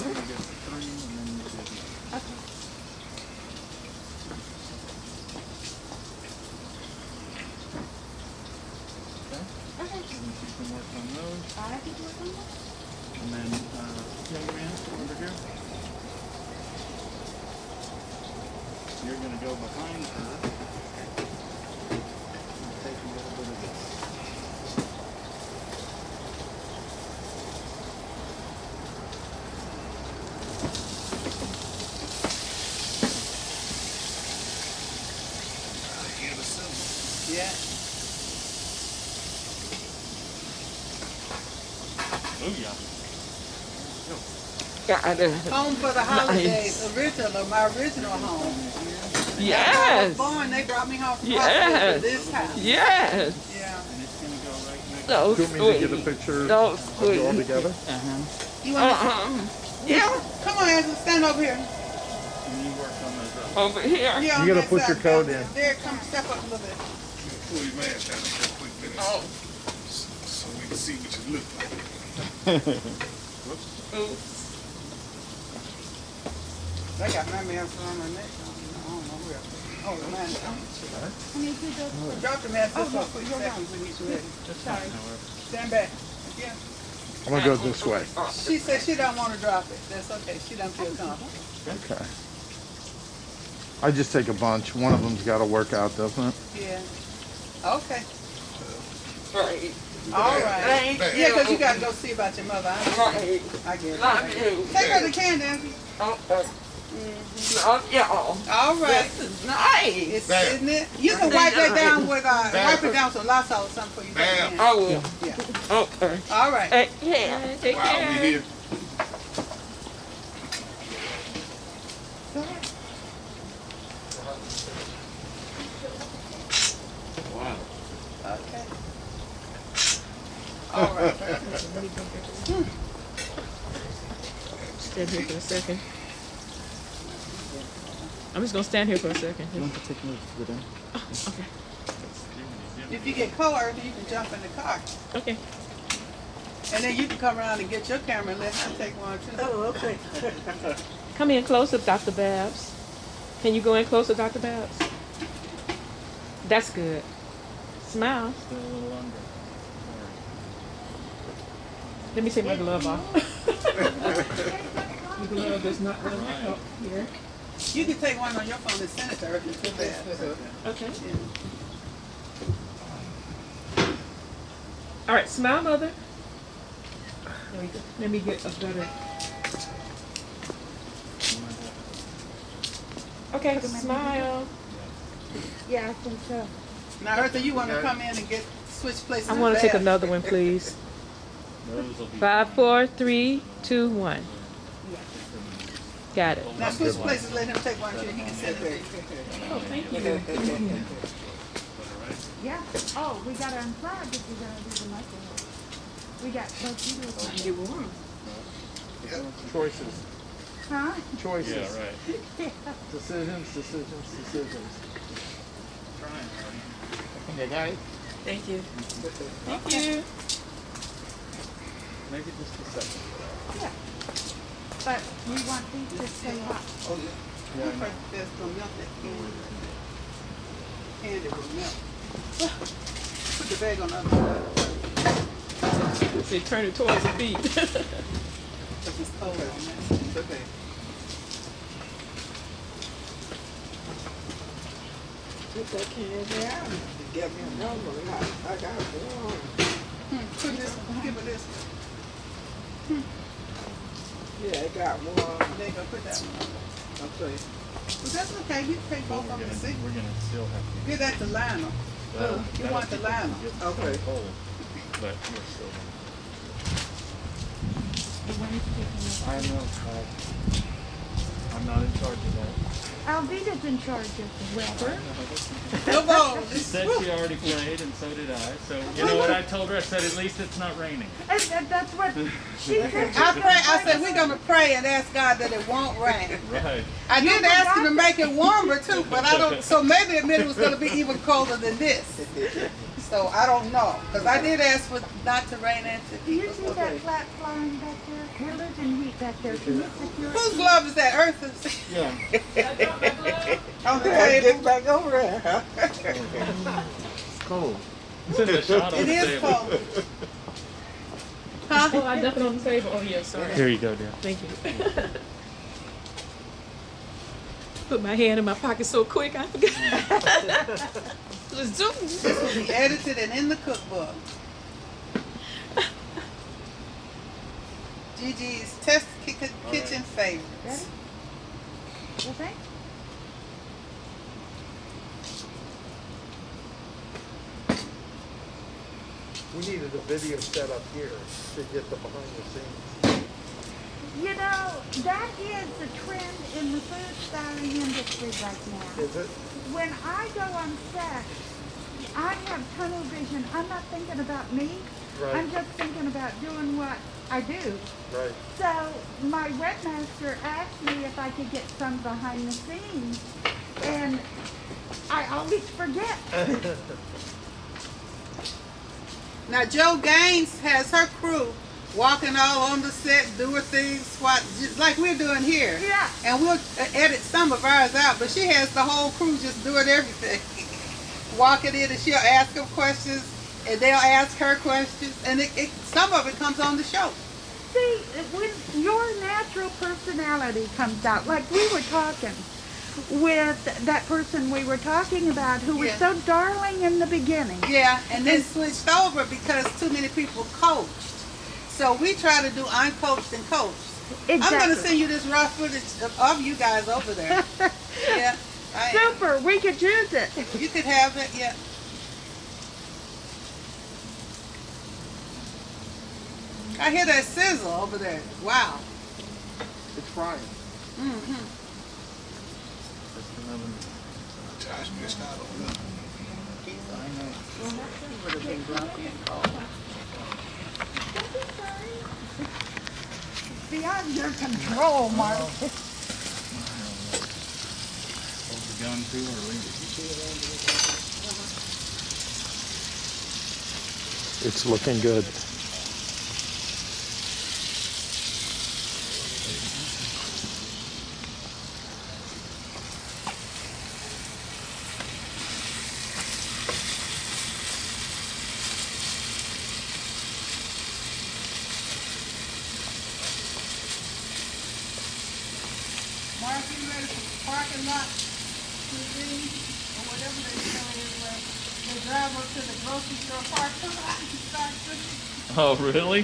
And then, young man, over here. You're gonna go behind her. And take a little bit of this. Hear the sizzle. Yeah. oh yeah. Got it. Home for the holidays. My original home. I was Yes. born, they brought me home from Yes. hospital to this house. Yes. Yeah. And it's gonna go right next. So Do you want me to get a sweet. picture So of you all sweet. together? You want Yeah. Come on, Angela, stand over here. And you work on those up. Over here. Yeah, You on gotta that put side. your code in. There, come step up a little bit. Pull your mask down real quick, minutes, Oh. so we can see what you look like. Oops. I got my mask around my neck. I don't know where. Oh, the man. I need to go. Drop the mask just for a quick you're second right. when you ready. Sorry. Stand back. Yeah. I'm gonna go this way. She said she don't want to drop it. That's okay. She don't feel comfortable. Okay. I just take a bunch. One of them's got to work out, doesn't it? Yeah. Okay. Right. All right. Thank Back. you. Yeah, because you got to go see about your mother. Right. I get it. Love you. Take her to candy, Angela. Oh, love y'all. All right. This is nice. It's, Bam. isn't it? You can wipe that down with wipe it down with some Lysol or something for you. Bam. I will. Yeah. Okay. All right. Take care. Take While we care. here. Okay. All right. Stand here for a second. I'm just gonna stand here for a second. You want to take notes with them? Okay. If you get cold, you can jump in the car. Okay. And then you can come around and get your camera and let her take one too. Oh, okay. Come in closer, Dr. Babs. Can you go in closer, Dr. Babs? That's good. Smile. Still a little under. Let me take my glove off. The glove is not going to help here. You can take one on your phone and send it to her if you feel bad. Okay. All right, smile, mother. There we go. Let me get a better. Okay, smile. Yeah, I think so. Now, Hertha, you want to come in and get switch places? I with want to take Babs? another one, please. Those will be 5, 4, 3, 2, 1. Got it. Now switch places. Let him take one too. He can send it to you. Oh, thank you. Yeah. Oh, we gotta unplug if we're gonna do the microwave. We got both videos. Choices. Huh? Choices. Yeah, right. Decisions. You got it? Thank you. Thank you. Make it just a second. Yeah. But we want these to stay hot. That's gonna melt that candy. Candy will melt. Put the bag on the other side. Say turn it towards the feet. Because it's cold on that. It's okay. Put that candy out. Get me another one. I got one. Put this. Give her this. Yeah, I got one. There you go, put that one on. Okay. But that's okay, you can take both of them and see. We're gonna still have to. Give that to Lionel. You want the Lionel. Okay. Cold, but we're still gonna. I know. I'm not in charge of that. Alveda's in charge of the weather. Come on. She said she already played, and so did I. So you know what I told her? I said at least it's not raining. And that's what she said. I said we're gonna pray and ask God that it won't rain. Right. I did ask him to make it warmer too, but I don't. So maybe it meant it was gonna be even colder than this. So I don't know, because I did ask for not to rain into Do you people. see that flat flying back there? We're losing heat back there. Can you secure Whose it? glove is that? Earth's? Yeah. On the Okay, table. get back over there. Huh? It's cold. It's in the shot on It the is table. cold. Huh? Oh, I dumped it on the table. Oh, yeah, sorry. Here you go, dear. Thank you. Put my hand in my pocket so quick, I forgot. Let's do This will be edited and in the cookbook. Gigi's test kitchen favorites. Ready? You think? We needed a video set up here to get the behind the scenes. You know, that is the trend in the food styling industry right now. Is it? When I go on set, I have tunnel vision. I'm not thinking about me. Right. I'm just thinking about doing what I do. Right. So my webmaster asked me if I could get some behind the scenes, and I always forget. Now Joe Gaines has her crew walking all on the set, doing things just like we're doing here. Yeah. And we'll edit some of ours out, but she has the whole crew just doing everything. Walking in and she'll ask them questions and they'll ask her questions, and some of it comes on the show. See, when your natural personality comes out, like we were talking with that person we were talking about who was Yeah. so darling in the beginning. Yeah, and then switched over because too many people coached. So we try to do uncoached and coached. Exactly. I'm going to send you this raw footage of you guys over there. Yeah. I am. Super, we could use it. You could have it, yeah. I hear that sizzle over there. Wow. It's frying. Mm-hmm. Josh missed out on that. Would have been grumpy and cold. Beyond your control, Mark. Hold the gun too early. It's looking good. Mark, you ready for parking lot TV or whatever they call it, where they drive up to the grocery store parking lot and start cooking? Oh, really?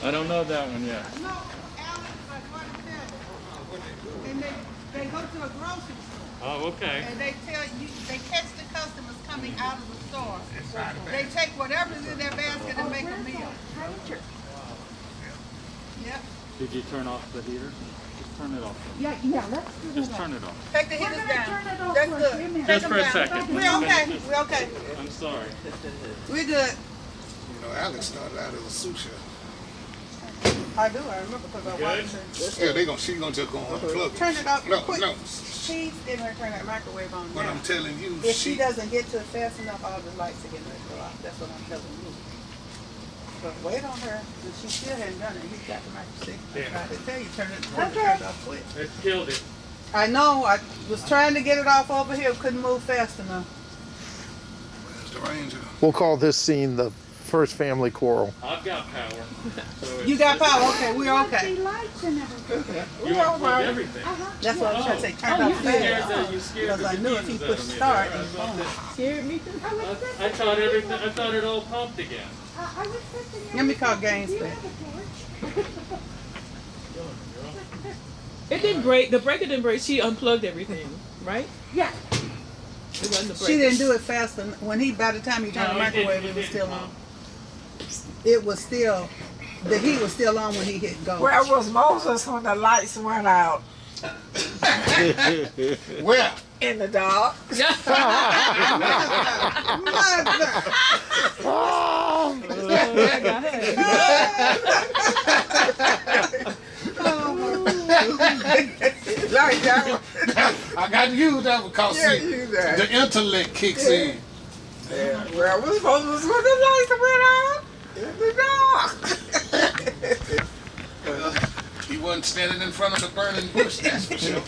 I don't know that one yet. No, Alex, I want to tell you. And they go to a grocery store. Oh, okay. And they tell you, they catch the customers coming out of the store. They take whatever's in their basket and make a meal. Yep. Did you turn off the heater? Just turn it off. Yeah, let's do Just that. turn it off. Take the We're hitters gonna down. turn it off That's for a good. few minutes. Just Take for a them down. second. We're okay. We're okay. I'm sorry. We're good. You know, Alex started out as a sous chef. I do. I remember because I watched her. Yeah, she's gonna just go on and plug it. Turn it off No, quick. no. She's getting ready to turn that microwave on What now. I'm telling you, If she doesn't get to it fast enough, all the lights are getting ready to go off. That's what I'm telling you. But wait on her. She still hasn't done it. He's got the microwave. I tried to tell you, turn it off quick. It killed it. I know. I was trying to get it off over here. Couldn't move fast enough. where's the ranger? We'll call this scene the first family quarrel. I've got power. So You got power. Okay, we're Want okay. the lights and everything. You unplugged everything. That's what I'm trying to say. Turn Oh, off you fast. scared you scared Because I the knew if he bejesus pushed out of me start, there. he's gone. Scared me too. I thought everything. I thought it all pumped again. I was sitting there Let me call with the Gaines computer back. on the porch. It didn't break. The breaker didn't break. She unplugged everything, right? Yeah. It wasn't the breaker. She didn't do it fast enough. When by the time he turned the microwave, it was still on. It was still, the heat was still on when he hit go. Where was Moses when the lights went out? Where? In the dark. Like that. I got to use that because Yeah, see, use that. the intellect kicks in. Yeah. Where was Moses when the lights went out? In the dark. He wasn't standing in front of the burning bush, that's for sure.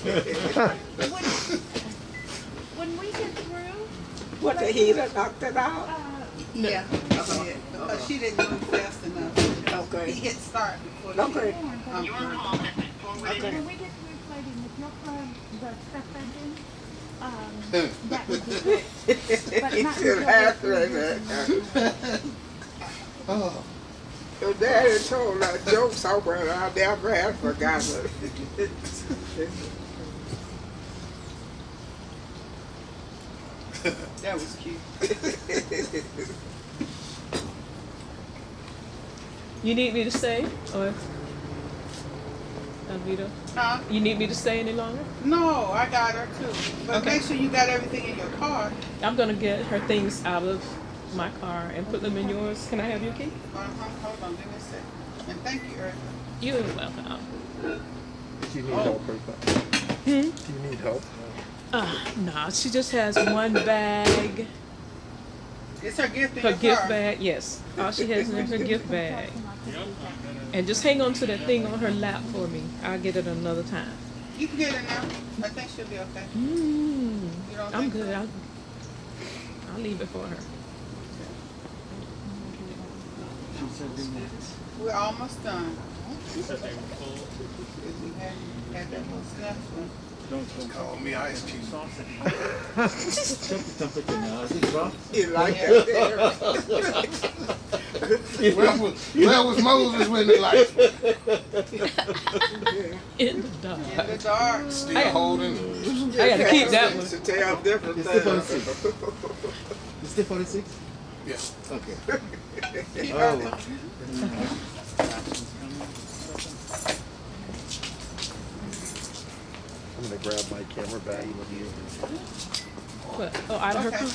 When we get through, What, the heater knocked it out? Yeah, because she didn't move fast enough. Okay. He hit start before the Okay. when we get through plating, if you'll plug the stuff back in, that would be good. But not It happened. Oh. Your daddy told a joke somewhere and I never had forgotten it. That was cute. You need me to stay, or Alveda? Huh? You need me to stay any longer? No, I got her too. But Okay. make sure you got everything in your car. I'm gonna get her things out of my car and put them in yours. Can I have your key? Hold on, give me a second. And thank you, Erica. You're welcome. Do you need help, Bertha? Do you need help? No, she just has one bag. It's her gift in Her your gift car. bag, yes. All she has is her gift bag. And just hang on to that thing on her lap for me. I'll get it another time. You can get it now. I think she'll be okay. Mm, You don't I'm think good. so? I'll leave it for her. We're almost done. She said they were full. We had that little snuff one. Call me Ice Cube. Check the temperature now. Is it rough? You like that there? Where was Moses when the lights were In the dark. In the dark. still holding? I gotta keep that one. To tell different It's still things. 46. It's still 46? Yes. Okay. Oh. I'm gonna grab my camera bag with you. What? Oh, out of her Okay. car?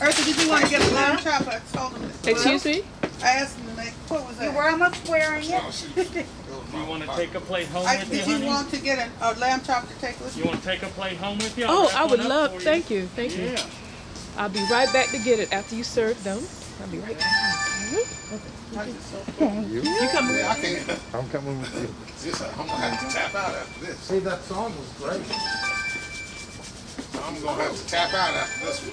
Eartha, did you want to get a lamb chop? I told him. Excuse me? I asked him to make, what was You that? were almost wearing it. You want to take a plate home with you, Did you honey? want to get a lamb chop to take with You you? want to take a plate home with you? I'll Oh, wrap I would one up love, for you. thank you, thank you. Yeah. I'll be right back to get it after you serve them. I'll be right back. You? You come with Yeah, I can't. I'm coming with you. I'm gonna have to tap out after this. See, that song was great. I'm gonna have to tap out after this one.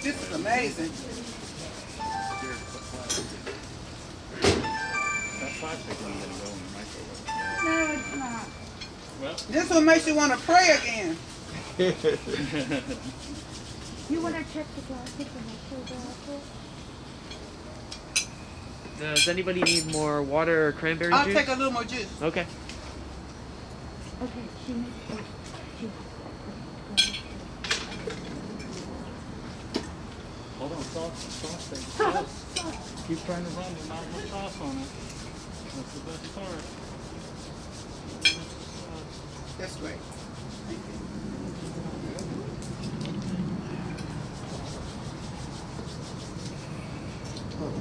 This is amazing. That plastic one didn't go in the microwave. No, it's not. Well, This one makes you want to pray again. you want to check the glasses and make sure they're all Does anybody need more water or cranberry I'll juice? take a little more juice. Okay. okay. She needs to. Hold on, sauce thing. Sauce. Keep trying to run with not much sauce on it. That's the best part. That's great. Thank you.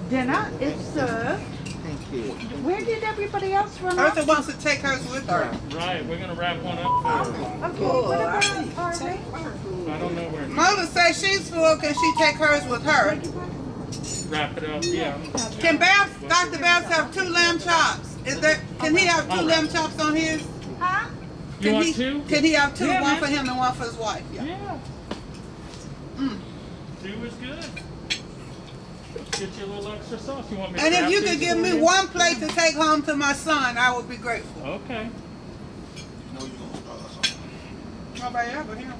Dinner is served. Thank you. Where did everybody else run off? Eartha wants to take hers with her. right, we're going to wrap one up for her. Okay, what about Harvey? I don't know where. Mother says she's full. Can she take hers with her? Wrap it up, yeah. Can Dr. Babs have 2 lamb chops? Can he have 2 lamb chops on his? Huh? You want 2? Can he have 2? Yeah, one man. for him and one for his wife. Yeah. Yeah. Mm. 2 is good. Get you a little extra sauce. You want me to And if wrap you these could give for me you? 1 plate to take home to my son, I would be grateful. Okay. No, you gonna start something. Nobody ever here.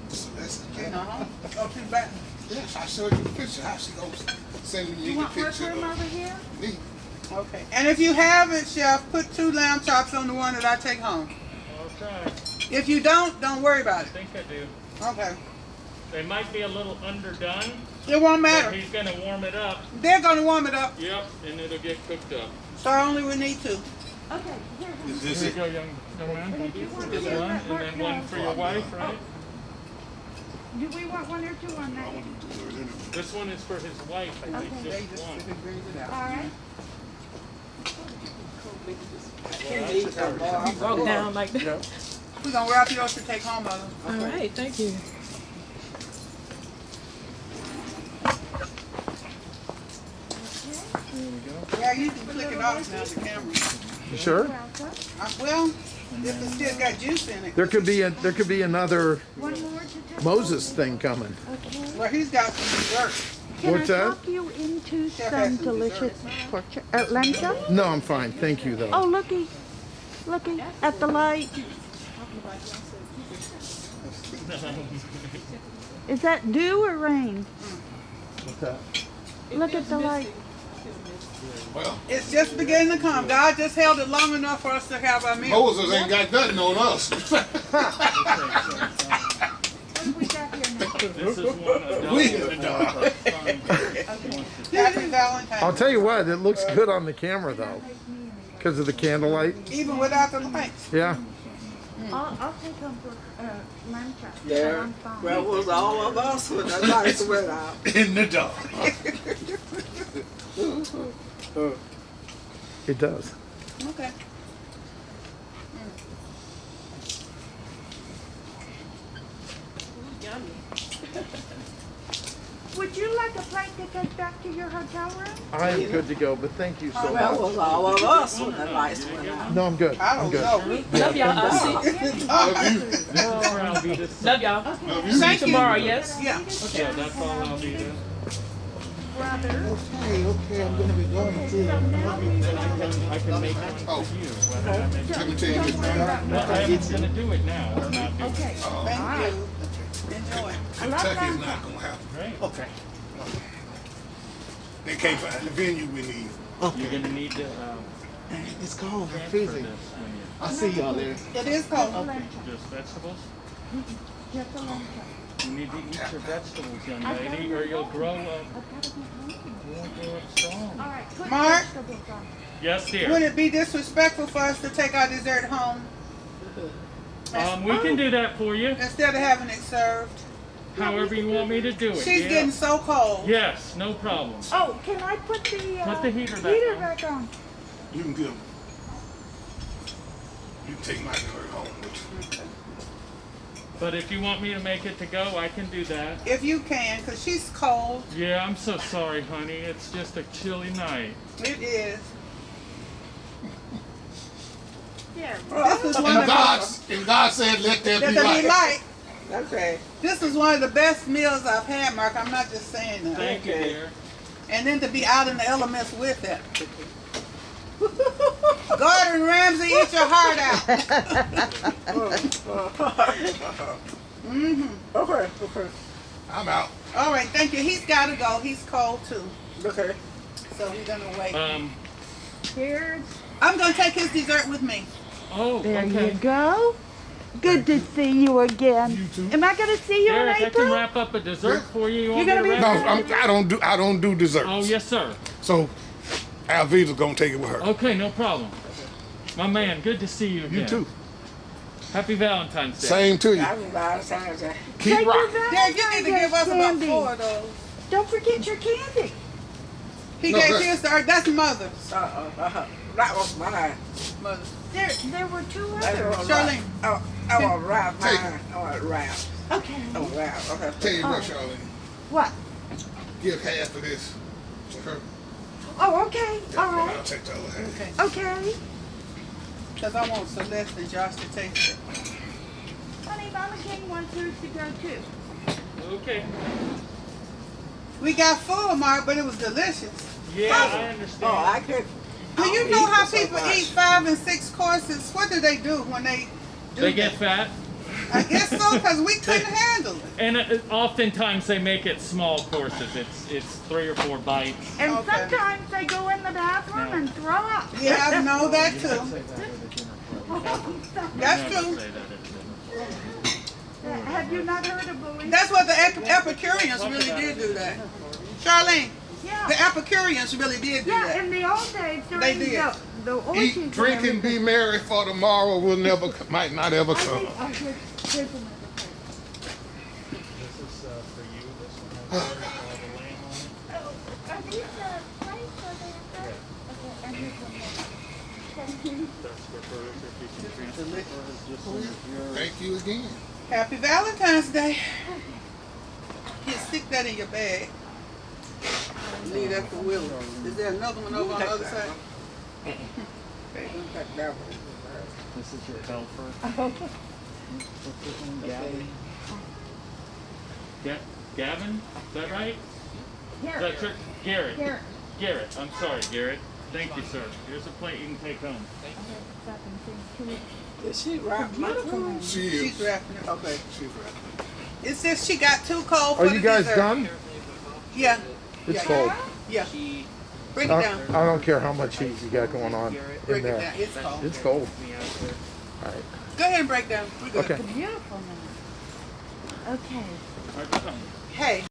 Celeste again. Uh-huh. Oh, she's back. Yes, I showed you the picture. How she goes send me You the want picture workroom of over here? me. Okay. And if you haven't, Chef, put 2 lamb chops on the one that I take home. I'll try. If you don't worry about I it. think I do. Okay. They might be a little underdone, It won't but matter. he's gonna warm it up. They're gonna warm it up, Yep, and it'll get cooked up. so I only would need 2. Okay, here's Is Here this you it? go, young man. And if you want This to one, use and then one for your wife, right? Do we want 1 or 2 on that? This one is for his wife, I think, Okay. just one. All right. Walk down like that. We're gonna wrap yours to take home, Mother. All right, thank you. Yeah, you can click it off now, the camera. You sure? Well, if it still got juice in it. There could be another One more to take. Moses thing coming. Okay. Well, he's got some dessert. Can What's I that? talk you into Chef has some some delicious pork lamb chop? No, I'm fine. Thank you though. Oh, looky at the light. Is that dew or rain? What's that? Look at the light. Well, It's just beginning to come. God just held it long enough for us to have our meal. Moses ain't got nothing on us. What do we got here now? This is one We in the dark. Happy Valentine's. I'll tell you what, it looks good on the camera though, because of the candlelight. Even without the lights. Yeah. I'll take them for lamb chops. There, I'm fine. where was all of us when the lights went out? In the dark. It does. Okay. Would you like a plate to take back to your hotel room? I am good to go, but thank you so Where much. was all of us when the lights went out? No, I'm good. I I'm don't good. know. Love y'all. I'll see. I'll be this. Love y'all. Thank you. Tomorrow, yes? Yeah. Yeah, that's all I'll be doing. Brother. Okay, I'm gonna be going So now we I can make one for you, whether I make Let me tell you this, man. Well, I am gonna do it now, or not do it. Okay. Thank you. Enjoy. Kentucky's not gonna happen. Great. Okay. They can't find the venue we need. You're gonna need to, It's cold. I'm transfer freezing. this when you, I'll see y'all there. It is cold. just vegetables. Just a lamb chop. You need to eat your vegetables, young lady, or you'll grow up, I've got to get home. you won't grow up strong. All right, put Mark? vegetables on. Yes, Would dear. it be disrespectful for us to take our dessert home We can do that for you, instead of having it served? however you want me to do it. She's yeah. getting so cold. Yes, no problem. Oh, can I put the Put the heater back on. on? You can give. You can take my dessert home with you. But if you want me to make it to go, I can do that. If you can, because she's cold. Yeah, I'm so sorry, honey. It's just a chilly night. It is. Yeah. This is one And of and God said, let there the be light. light. Okay. This is one of the best meals I've had, Mark. I'm not just saying that. Thank you, dear. And then to be out in the elements with it. Gordon Ramsay, eat your heart out. Okay, okay, I'm out. All right, thank you. He's got to go. He's cold too. okay. So we're going to wait. Here's. I'm going to take his dessert with me. Oh, There okay. you go. Good to see you again. You too. Am I going to see you in Derek, I can April? wrap up a dessert for you. You want You're me to gonna wrap be- it up? No, I don't do desserts. Oh, yes, sir. So Alveda's gonna take it with her. Okay, no problem. My man, good to see you again. You too. Happy Valentine's Day. Same to you. Happy Valentine's Day. Keep Take your rocking. Derek, you need to give us about candy. 4 of those. Don't forget your candy. He No, gave that- his to her. That's mother's. That was mine. Mother's. There were 2 That others. was Charlene. I want to wrap Take mine. I want to wrap. Okay. Oh, wrap. Okay. Tell you what, Charlene. What? Give half of this to her. Oh, okay. All I'll right. take the other half. Okay. Okay. Because I want Celeste and Josh to taste it. Honey, Mama King wants yours to go too. Okay. We got full, Mark, but it was delicious. Yeah, I understand. Oh, I could. Do you know how people eat 5 and 6 courses? What do they do when they do They that? get fat. I guess so, because we couldn't handle it. And oftentimes they make it small courses. It's 3 or 4 bites. And Okay. sometimes they go in the bathroom and throw up. Yeah, I know that too. That's Never true. say that at dinner. Have you not heard of Louise? That's what the Epicureans really did do that. Charlene, Yeah. the Epicureans really did do Yeah, that. in the old days, They during did. the orgies. Eat, drink, and be merry, for tomorrow will never, might not ever come. Here's another place. This is for you. This one has all the lamb on it. Oh, are these the plates or the okay, and here's one more. Thank you. That's for birds. If you can transfer birds, just as your Thank you again. Happy Valentine's Day. You stick that in your bag. Leave that for Willie. Is there another one over on the other side? This is your helper. What's his name? Gavin? Gavin? Is that right? Is that Garrett. your, Garrett. Garrett. Garrett. I'm sorry, Garrett. Thank you, sir. Here's a plate you can take home. Is she wrap my food? She She's is. wrapping it. Okay. She's right. It says she got too cold for Are the you guys dessert. done? Yeah. It's Yeah. cold. Yeah. Break it down. I don't care how much heat you got going on Break in it down. there. It's cold. It's cold. All right. Go ahead and break down. We're good. Okay. Beautiful now. Okay. All right, come. Hey.